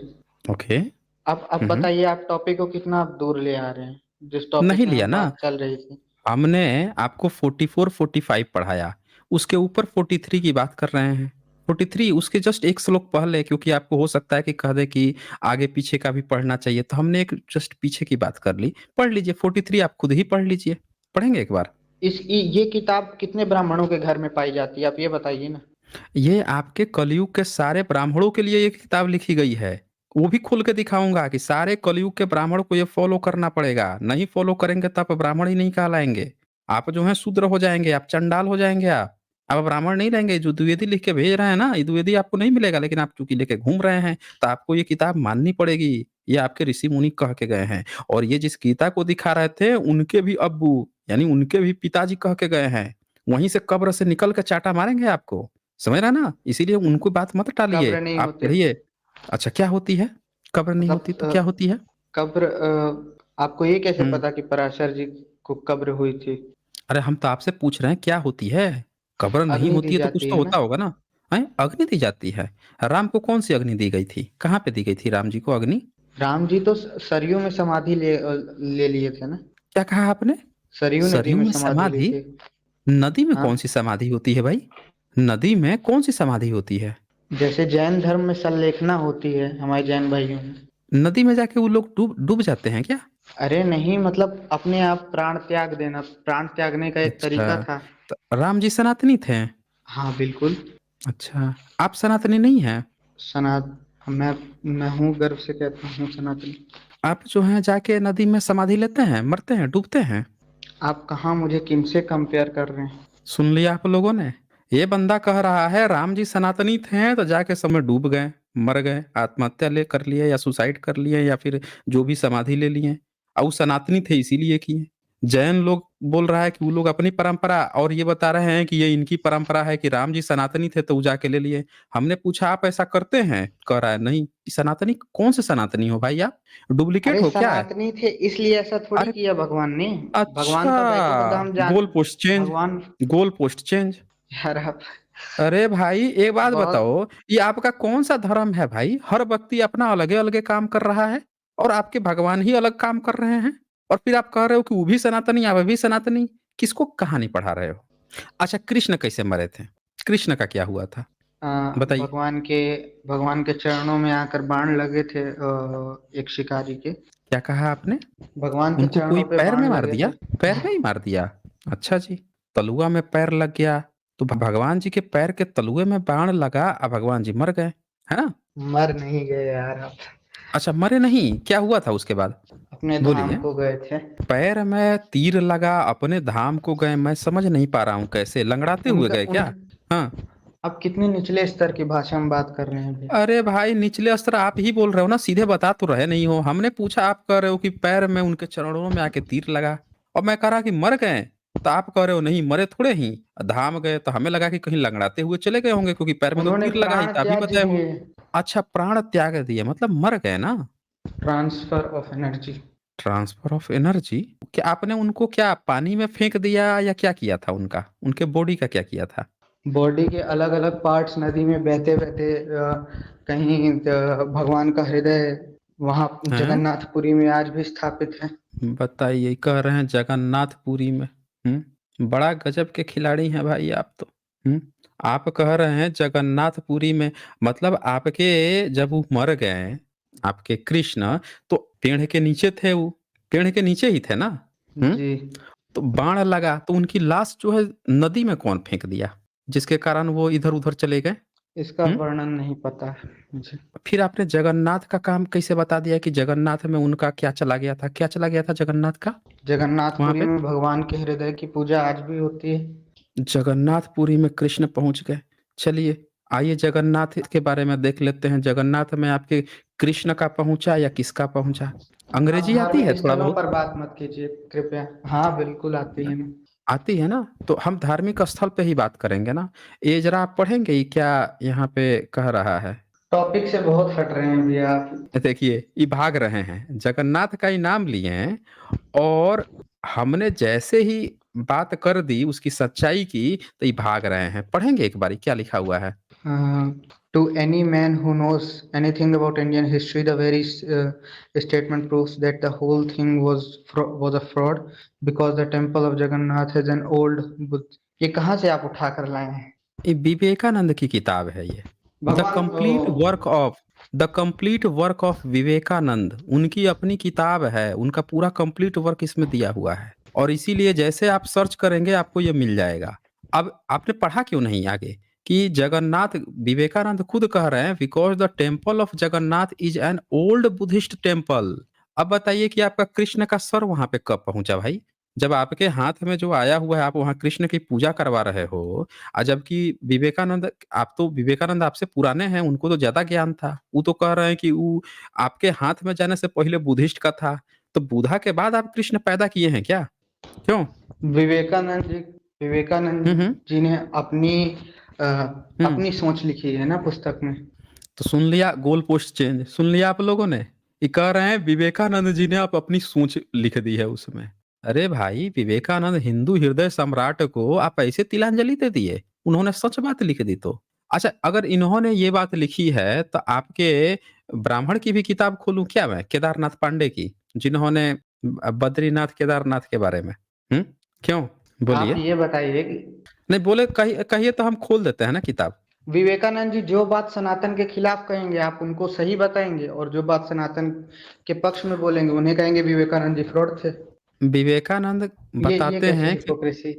ओके। अब हुँ, हुँ। बताइए आप टॉपिक को कितना आप दूर ले आ रहे हैं, जिस टॉपिक नहीं में लिया हम ना। बात चल रही थी। हमने आपको 44-45 पढ़ाया, उसके ऊपर 43 की बात कर रहे हैं। 43 उसके जस्ट 1 श्लोक पहले, क्योंकि आपको हो सकता है कि कह दें कि आगे-पीछे का भी पढ़ना चाहिए, तो हमने एक जस्ट पीछे की बात कर ली। पढ़ लीजिए 43 आप खुद ही पढ़ लीजिए। पढ़ेंगे एक बार? ये किताब कितने ब्राह्मणों के घर में पाई जाती है, आप ये बताइए ना? ये आपके कलयुग के सारे ब्राह्मणों के लिए ये किताब लिखी गई है। वो भी खोल के दिखाऊँगा कि सारे कलयुग के ब्राह्मण को ये फ़ॉलो करना पड़ेगा। नहीं फ़ॉलो करेंगे तो आप ब्राह्मण ही नहीं कहलाएँगे। आप जो हैं शूद्र हो जाएँगे, आप चंडाल हो जाएँगे आप। आप ब्राह्मण नहीं रहेंगे। जो द्विवेदी लिख के भेज रहे हैं ना, ये द्विवेदी आपको नहीं मिलेगा, लेकिन आप चूँकि लेके घूम रहे हैं, तो आपको ये किताब माननी पड़ेगी। ये आपके ऋषि-मुनि कह के गए हैं, और ये जिस गीता को दिखा रहे थे, उनके भी अब्बू, यानी उनके भी पिताजी कह के गए हैं। वहीं से कब्र से निकल के चाँटा मारेंगे आपको। समझ रहे हैं ना? इसीलिए उनको बात मत टालिए, कब्र नहीं आप होते, पढ़िए। अच्छा, क्या होती है? कब्र नहीं मतलब होती तो क्या होती है? कब्र आपको ये कैसे हुँ। पता कि पराशर जी को कब्र हुई थी? अरे हम तो आपसे पूछ रहे हैं क्या होती है? कब्र नहीं अग्नि होती दी है तो कुछ जाती तो है ना? होता होगा ना? हैं? अग्नि दी जाती है। राम को कौन-सी अग्नि दी गई थी? कहाँ पे दी गई थी राम जी को अग्नि? राम जी तो सरयू में समाधि ले लिए थे ना? क्या कहा आपने? सरयू नदी सरयू में में समाधि ली समाधि? थी। नदी में हाँ, कौन-सी समाधि होती है भाई? नदी में कौन-सी समाधि होती है? जैसे जैन धर्म में संलेखना होती है हमारे जैन भाइयों में। नदी में जाके वो लोग डूब डूब जाते हैं क्या? अरे नहीं, मतलब अपने आप प्राण त्याग देना, प्राण त्यागने का एक अच्छा, तरीका था। तो राम जी सनातनी थे? हाँ बिल्कुल। अच्छा, आप सनातनी नहीं हैं? सनात मैं हूँ, गर्व से कहता हूँ सनातनी। आप जो हैं जाके नदी में समाधि लेते हैं, मरते हैं, डूबते हैं? आप कहाँ मुझे किनसे कंपेयर कर रहे हैं? सुन लिया आप लोगों ने? ये बंदा कह रहा है राम जी सनातनी थे तो जाके सब में डूब गए, मर गए, आत्महत्या ले कर लिए या सुसाइड कर लिए या फिर जो भी समाधि ले लिए, और वो सनातनी थे इसीलिए किए। जैन लोग बोल रहा है कि वो लोग अपनी परंपरा, और ये बता रहे हैं कि ये इनकी परंपरा है कि राम जी सनातनी थे तो वो जाके ले लिए। हमने पूछा आप ऐसा करते हैं? कह रहा है नहीं। सनातनी कौन से सनातनी हो भाई आप? डुप्लीकेट अरे हो क्या? सनातनी थे इसलिए ऐसा थोड़ी अरे किया भगवान ने। भगवान अच्छा, का वैकुंठ धाम जान गोल पोस्ट चेंज, भगवान। Goal post change. यार आप अरे भाई एक बात बहुत बताओ, ये आपका कौन-सा धर्म है भाई? हर व्यक्ति अपना अलगे-अलगे काम कर रहा है और आपके भगवान ही अलग काम कर रहे हैं, और फिर आप कह रहे हो कि वो भी सनातनी, आप भी सनातनी। किसको कहानी पढ़ा रहे हो? अच्छा, कृष्ण कैसे मरे थे? कृष्ण का क्या हुआ था? अ, बताइए। भगवान के भगवान के चरणों में आकर बाण लगे थे एक शिकारी के। क्या कहा आपने? भगवान के उनको कोई चरणों पे पैर में बाण मार लगे दिया? थे। पैर में ही मार दिया? अच्छा जी, तलुआ में पैर लग गया, तो भगवान जी के पैर के तलुए में बाण लगा और भगवान जी मर गए, है ना? मर नहीं गए यार आप, अच्छा, मरे नहीं, क्या हुआ था उसके बाद? अपने धाम बोलिए। को गए थे। पैर में तीर लगा, अपने धाम को गए, मैं समझ नहीं पा रहा हूँ कैसे? लंगड़ाते हुए उनका गए उन क्या? हाँ। आप कितने निचले स्तर की भाषा में बात कर रहे हैं भैया? अरे भाई निचले स्तर आप ही बोल रहे हो ना, सीधे बता तो रहे नहीं हो। हमने पूछा, आप कह रहे हो कि पैर में उनके चरणों में आके तीर लगा, और मैं कह रहा कि मर गए, तो आप कह रहे हो नहीं मरे थोड़े ही, धाम गए, तो हमें लगा कि कहीं लंगड़ाते हुए चले गए होंगे क्योंकि पैर में तो उन्होंने तीर लगा ही प्राण था, अभी त्याग बताए हो। दिए। अच्छा, प्राण त्याग दिए मतलब मर गए ना? Transfer of energy. Transfer of energy? क्या आपने उनको क्या पानी में फेंक दिया या क्या किया था उनका? उनके बॉडी का क्या किया था? बॉडी के अलग अलग पार्ट्स नदी में बहते बहते कहीं भगवान का हृदय वहां हैं? जगन्नाथपुरी में आज भी स्थापित है। बताइए, कह रहे हैं जगन्नाथपुरी में। बड़ा गजब के खिलाड़ी हैं भाई आप तो। हुँ? आप कह रहे हैं जगन्नाथपुरी में, मतलब आपके जब वो मर गए, आपके कृष्ण, तो पेड़ के नीचे थे वो, पेड़ के नीचे ही थे ना? हुँ? जी, तो बाण लगा तो उनकी लाश जो है नदी में कौन फेंक दिया? जिसके कारण वो इधर-उधर चले गए? इसका हुँ? वर्णन नहीं पता है मुझे। फिर आपने जगन्नाथ का काम कैसे बता दिया कि जगन्नाथ में उनका क्या चला गया था? क्या चला गया था जगन्नाथ का वहाँ जगन्नाथपुरी पे? में भगवान के हृदय की पूजा आज भी होती है। जगन्नाथपुरी में कृष्ण पहुँच गए। चलिए, आइए जगन्नाथ के बारे में देख लेते हैं। जगन्नाथ में आपके कृष्ण का पहुँचा या किसका पहुँचा? आप अंग्रेजी आती है धार्मिक थोड़ा स्थलों बहुत? पर बात मत कीजिए कृपया। हाँ बिल्कुल आती है ना। आती है ना, तो हम धार्मिक स्थल पे ही बात करेंगे ना। ये ज़रा आप पढ़ेंगे ये क्या यहाँ पे कह रहा है? टॉपिक से बहुत हट रहे हैं भैया आप। देखिए, ये भाग रहे हैं, जगन्नाथ का ही नाम लिए हैं और हमने जैसे ही बात कर दी, उसकी सच्चाई की, तो ये भाग रहे हैं। पढ़ेंगे एक बारी क्या लिखा हुआ है? To any man who knows anything about Indian history, the very statement proves that the whole thing was a fraud because the temple of Jagannath is an old Buddh. ये कहाँ से आप उठा कर लाए हैं? ये विवेकानंद की किताब है ये। भगवान the complete work of Vivekananda, उनकी अपनी किताब है, उनका पूरा कंप्लीट वर्क इसमें दिया हुआ है और इसीलिए जैसे आप सर्च करेंगे आपको ये मिल जाएगा। अब आपने पढ़ा क्यों नहीं आगे कि जगन्नाथ, विवेकानंद खुद कह रहे हैं because the temple of Jagannath is an old Buddhist temple. अब बताइए कि आपका कृष्ण का सर वहां पे कब पहुंचा भाई? जब आपके हाथ में जो आया हुआ है, आप वहां कृष्ण की पूजा करवा रहे हो, जबकि विवेकानंद आपसे पुराने हैं, उनको तो ज़्यादा ज्ञान था। वो तो कह रहे हैं कि वो आपके हाथ में जाने से पहले बुद्धिस्ट का था। तो बुद्धा के बाद आप कृष्ण पैदा किए हैं क्या? क्यों? विवेकानंद जी हुँ, हुँ। ने अपनी हुँ। अपनी सोच लिखी है ना पुस्तक में। तो सुन लिया, गोल पोस्ट चेंज सुन लिया आप लोगों ने? ये कह रहे हैं विवेकानंद जी ने आप अपनी सोच लिख दी है उसमें। अरे भाई, विवेकानंद हिंदू हृदय सम्राट को आप ऐसे तिलांजलि दे दिए? उन्होंने सच बात लिख दी तो। अच्छा, अगर इन्होंने ये बात लिखी है तो आपके ब्राह्मण की भी किताब खोलूँ क्या मैं? केदारनाथ पांडे की, जिन्होंने बद्रीनाथ, केदारनाथ के बारे में। हुँ? क्यों? आप बोलिए। ये बताइए कि नहीं बोले, कहिए कहिए तो हम खोल देते हैं ना किताब। विवेकानंद जी जो बात सनातन के खिलाफ कहेंगे आप उनको सही बताएंगे और जो बात सनातन के पक्ष में बोलेंगे उन्हें कहेंगे विवेकानंद जी फ्रॉड थे। विवेकानंद ये बताते कैसे हैं कि हिपोक्रेसी?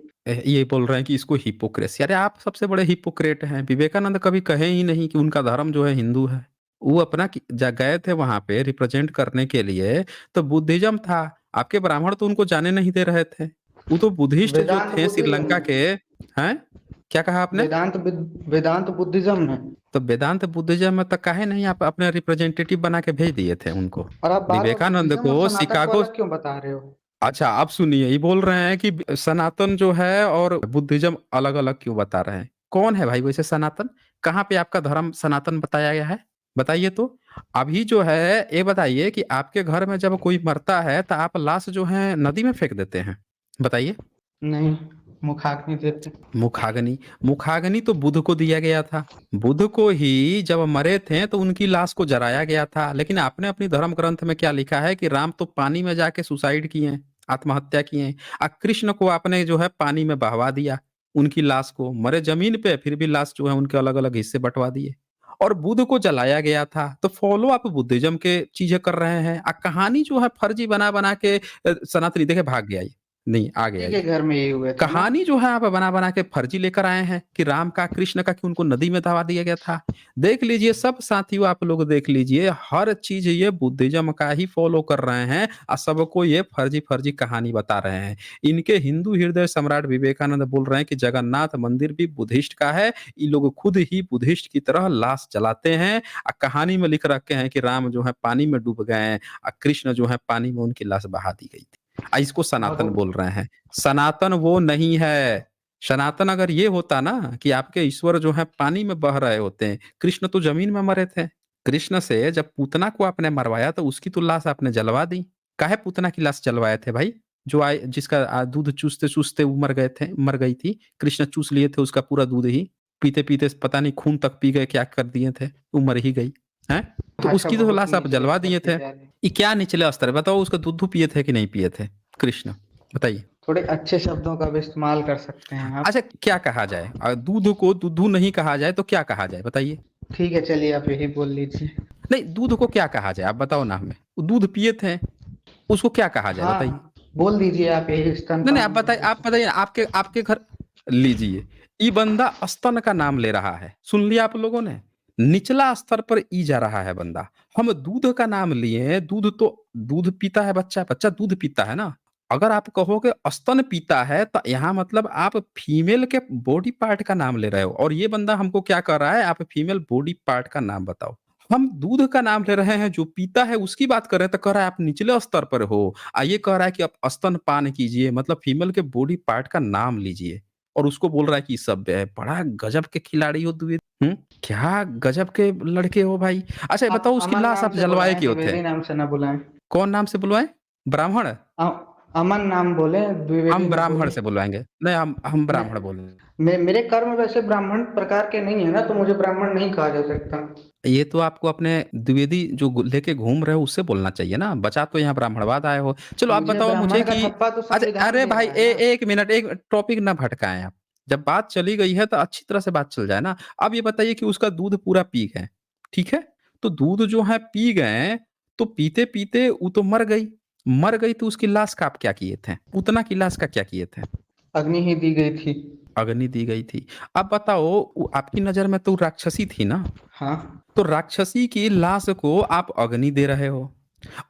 ये बोल रहे हैं कि इसको हिपोक्रेसी। अरे आप सबसे बड़े हिपोक्रेट हैं। विवेकानंद कभी कहे ही नहीं कि उनका धर्म जो है हिंदू है। वो अपना गए थे वहां पे रिप्रेजेंट करने के लिए, तो बुद्धिज्म था। आपके ब्राह्मण तो उनको जाने नहीं दे रहे थे। वो तो बुद्धिस्ट जो वेदांत थे बुद्धिज्म श्रीलंका है। के। हैं? क्या कहा आपने? वेदांत बुद्धिज्म है। तो वेदांत बुद्धिज्म में तो काहे नहीं आप अपने रिप्रेजेंटेटिव बना के भेज दिए थे उनको? और आप बार बार विवेकानंद बुद्धिज्म और को सनातन को शिकागो। अलग क्यों बता रहे हो? अच्छा, आप सुनिए, ये बोल रहे हैं कि सनातन जो है और बुद्धिज्म अलग-अलग क्यों बता रहे हैं? कौन है भाई वैसे सनातन? कहाँ पे आपका धर्म सनातन बताया गया है? बताइए तो। अभी जो है ये बताइए कि आपके घर में जब कोई मरता है तो आप लाश जो है नदी में फेंक देते हैं? बताइए। नहीं, मुखाग्नि देते। मुखाग्नि, मुखाग्नि तो बुद्ध को दिया गया था। बुद्ध को ही जब मरे थे तो उनकी लाश को जलाया गया था। लेकिन आपने अपनी धर्म ग्रंथ में क्या लिखा है कि राम तो पानी में जाके सुसाइड किए हैं, आत्महत्या किए हैं। कृष्ण को आपने जो है पानी में बहवा दिया, उनकी लाश को मरे जमीन पे, फिर भी लाश जो है उनके अलग अलग हिस्से बंटवा दिए। और बुद्ध को जलाया गया था। तो फॉलो आप बुद्धिज्म के चीजें कर रहे हैं। कहानी जो है फर्जी बना बना के सनातनी देखे भाग गया ये। नहीं, आ गया जी के ये घर में यही हुए थे ना। कहानी जो है आप बना-बना के फर्जी लेकर आए हैं कि राम का, कृष्ण का कि उनको नदी में दबा दिया गया था। देख लीजिए सब साथियों, आप लोग देख लीजिए, हर चीज़ ये बुद्धिज़्म का ही फ़ॉलो कर रहे हैं और सबको ये फर्जी-फर्जी कहानी बता रहे हैं। इनके हिंदू हृदय सम्राट विवेकानंद बोल रहे हैं कि जगन्नाथ मंदिर भी बुद्धिस्ट का है। ये लोग खुद ही बुद्धिस्ट की तरह लाश जलाते हैं कहानी में लिख रखे हैं कि राम जो है पानी में डूब गए हैं कृष्ण जो है पानी में उनकी लाश बहा दी गई थी। इसको सनातन भगव बोल रहे हैं। सनातन वो नहीं है। सनातन अगर ये होता ना कि आपके ईश्वर जो है पानी में बह रहे होते हैं, कृष्ण तो जमीन में मरे थे। कृष्ण से जब पूतना को आपने मरवाया तो उसकी तो लाश आपने जलवा दी। काहे पूतना की लाश जलवाए थे भाई? जो आए जिसका दूध चूसते-चूसते वो मर गई थी। कृष्ण चूस लिए थे उसका पूरा दूध ही। पीते-पीते पता नहीं खून तक पी गए, क्या कर दिए थे, वो मर ही गई। हैं? तो भाषा उसकी तो बहुत लाश आप निचले जलवा स्तर दिए की थे। जा रही है। ये क्या निचले स्तर है? बताओ उसका दूध पिए थे कि नहीं पिए थे कृष्ण? बताइए। थोड़े अच्छे शब्दों का भी इस्तेमाल कर सकते हैं आप। अच्छा, क्या कहा जाए? दूध को दुद्धू नहीं कहा जाए तो क्या कहा जाए बताइए? ठीक है, चलिए आप यही बोल लीजिए। नहीं, दूध को क्या कहा जाए? आप बताओ ना हमें। वो दूध पिए थे, उसको क्या कहा जाए बताइए? हाँ, बोल दीजिए आप यही नहीं, स्तनपान आप बताइए आपके आपके घर लीजिए। ई बंदा स्तन का नाम ले रहा है। सुन लिया आप लोगों ने? निचला स्तर पर ई जा रहा है बंदा। हम दूध का नाम लिए, दूध पीता है बच्चा, बच्चा दूध पीता है ना। अगर आप कहोगे स्तन पीता है तो यहाँ मतलब आप फीमेल के बॉडी पार्ट का नाम ले रहे हो और ये बंदा हमको क्या कर रहा है, आप फीमेल बॉडी पार्ट का नाम बताओ। हम दूध का नाम ले रहे हैं, जो पीता है उसकी बात कर रहे हैं, तो कह रहा है आप निचले स्तर पर हो। ये कह रहा है कि आप स्तनपान कीजिए, मतलब फीमेल के बॉडी पार्ट का नाम लीजिए और उसको बोल रहा है कि सभ्य है। बड़ा गजब के खिलाड़ी हो द्विवेदी। क्या गजब के लड़के हो भाई। अच्छा ये आप बताओ, उसकी अमन लाश नाम आप से जलवाए बुलाएं, क्यों थे? द्विवेदी नाम से ना बुलाएं। कौन नाम से बुलवाएँ? ब्राह्मण? अमन नाम बोले, द्विवेदी हम ना ब्राह्मण बोले। से बुलवाएँगे। नहीं, हम मैं, ब्राह्मण बोलेंगे। मेरे कर्म वैसे ब्राह्मण प्रकार के नहीं है ना, तो मुझे ब्राह्मण नहीं कहा जा सकता। ये तो आपको अपने द्विवेदी जो लेके घूम रहे हो उससे बोलना चाहिए ना, बचा तो यहाँ ब्राह्मणवाद आए हो। चलो आप मुझे बताओ मुझे ब्राह्मण का कि ठप्पा तो अच्छा, संविधान अरे दे भाई रहा है ना। एक मिनट, एक टॉपिक ना भटकाएं आप। जब बात चली गई है तो अच्छी तरह से बात चल जाए ना। अब ये बताइए कि उसका दूध पूरा पी गए, ठीक है? तो दूध जो है पी गए, तो पीते पीते वो तो मर गई, तो उसकी लाश का आप क्या किए थे? उतना की लाश का क्या किए थे? अग्नि ही दी गई थी। अग्नि दी गई थी। अब बताओ, आपकी नजर में तो राक्षसी थी ना, हाँ। तो राक्षसी की लाश को आप अग्नि दे रहे हो,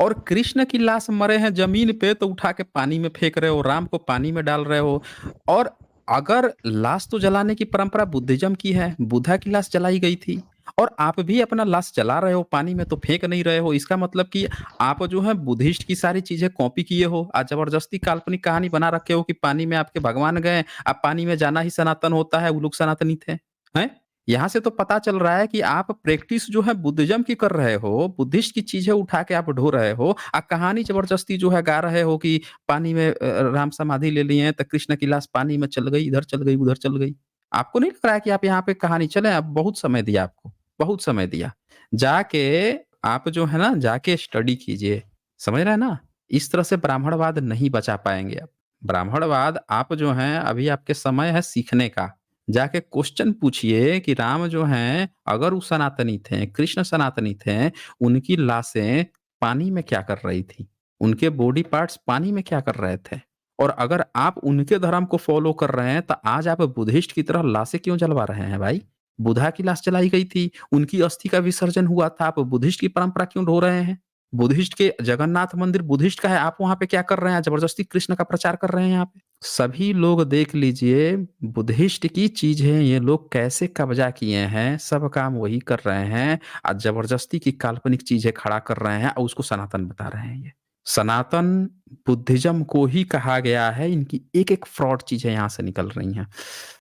और कृष्ण की लाश मरे हैं जमीन पे तो उठा के पानी में फेंक रहे हो, राम को पानी में डाल रहे हो। और अगर लाश तो जलाने की परंपरा बुद्धिज्म की है, बुद्धा की लाश जलाई गई थी, और आप भी अपना लाश जला रहे हो, पानी में तो फेंक नहीं रहे हो। इसका मतलब कि आप जो है बुद्धिस्ट की सारी चीजें कॉपी किए हो, आज जबरदस्ती काल्पनिक कहानी बना रखे हो कि पानी में आपके भगवान गए, अब पानी में जाना ही सनातन होता है, वो लोग सनातनी थे, हैं? यहाँ से तो पता चल रहा है कि आप प्रैक्टिस जो है बुद्धिज्म की कर रहे हो, बुद्धिस्ट की चीजें उठा के आप ढो रहे हो, कहानी जबरदस्ती जो है गा रहे हो कि पानी में राम समाधि ले लिए हैं, तो कृष्ण की लाश पानी में चल गई, इधर चल गई, उधर चल गई। आपको नहीं लग रहा है कि आप यहाँ पे कहानी चले? अब बहुत समय दिया आपको, बहुत समय दिया। जाके आप जो है ना, जाके स्टडी कीजिए, समझ रहे हैं ना? इस तरह से ब्राह्मणवाद नहीं बचा पाएंगे आप। ब्राह्मणवाद आप जो है, अभी आपके समय है सीखने का। जाके क्वेश्चन पूछिए कि राम जो हैं, अगर वो सनातनी थे, कृष्ण सनातनी थे, उनकी लाशें पानी में क्या कर रही थी? उनके बॉडी पार्ट्स पानी में क्या कर रहे थे? और अगर आप उनके धर्म को फॉलो कर रहे हैं, तो आज आप बुद्धिस्ट की तरह लाशें क्यों जलवा रहे हैं भाई? बुद्धा की लाश जलाई गई थी, उनकी अस्थि का विसर्जन हुआ था, आप बुद्धिस्ट की परंपरा क्यों ढो रहे हैं? बुद्धिस्ट के जगन्नाथ मंदिर बुद्धिस्ट का है, आप वहाँ पे क्या कर रहे हैं? जबरदस्ती कृष्ण का प्रचार कर रहे हैं यहाँ पे। सभी लोग देख लीजिए, बुद्धिस्ट की चीज है, ये लोग कैसे कब्जा किए हैं, सब काम वही कर रहे हैं, और जबरदस्ती की काल्पनिक चीजें खड़ा कर रहे हैं और उसको सनातन बता रहे हैं। ये सनातन बुद्धिज्म को ही कहा गया है, इनकी एक एक फ्रॉड चीजें यहाँ से निकल रही हैं।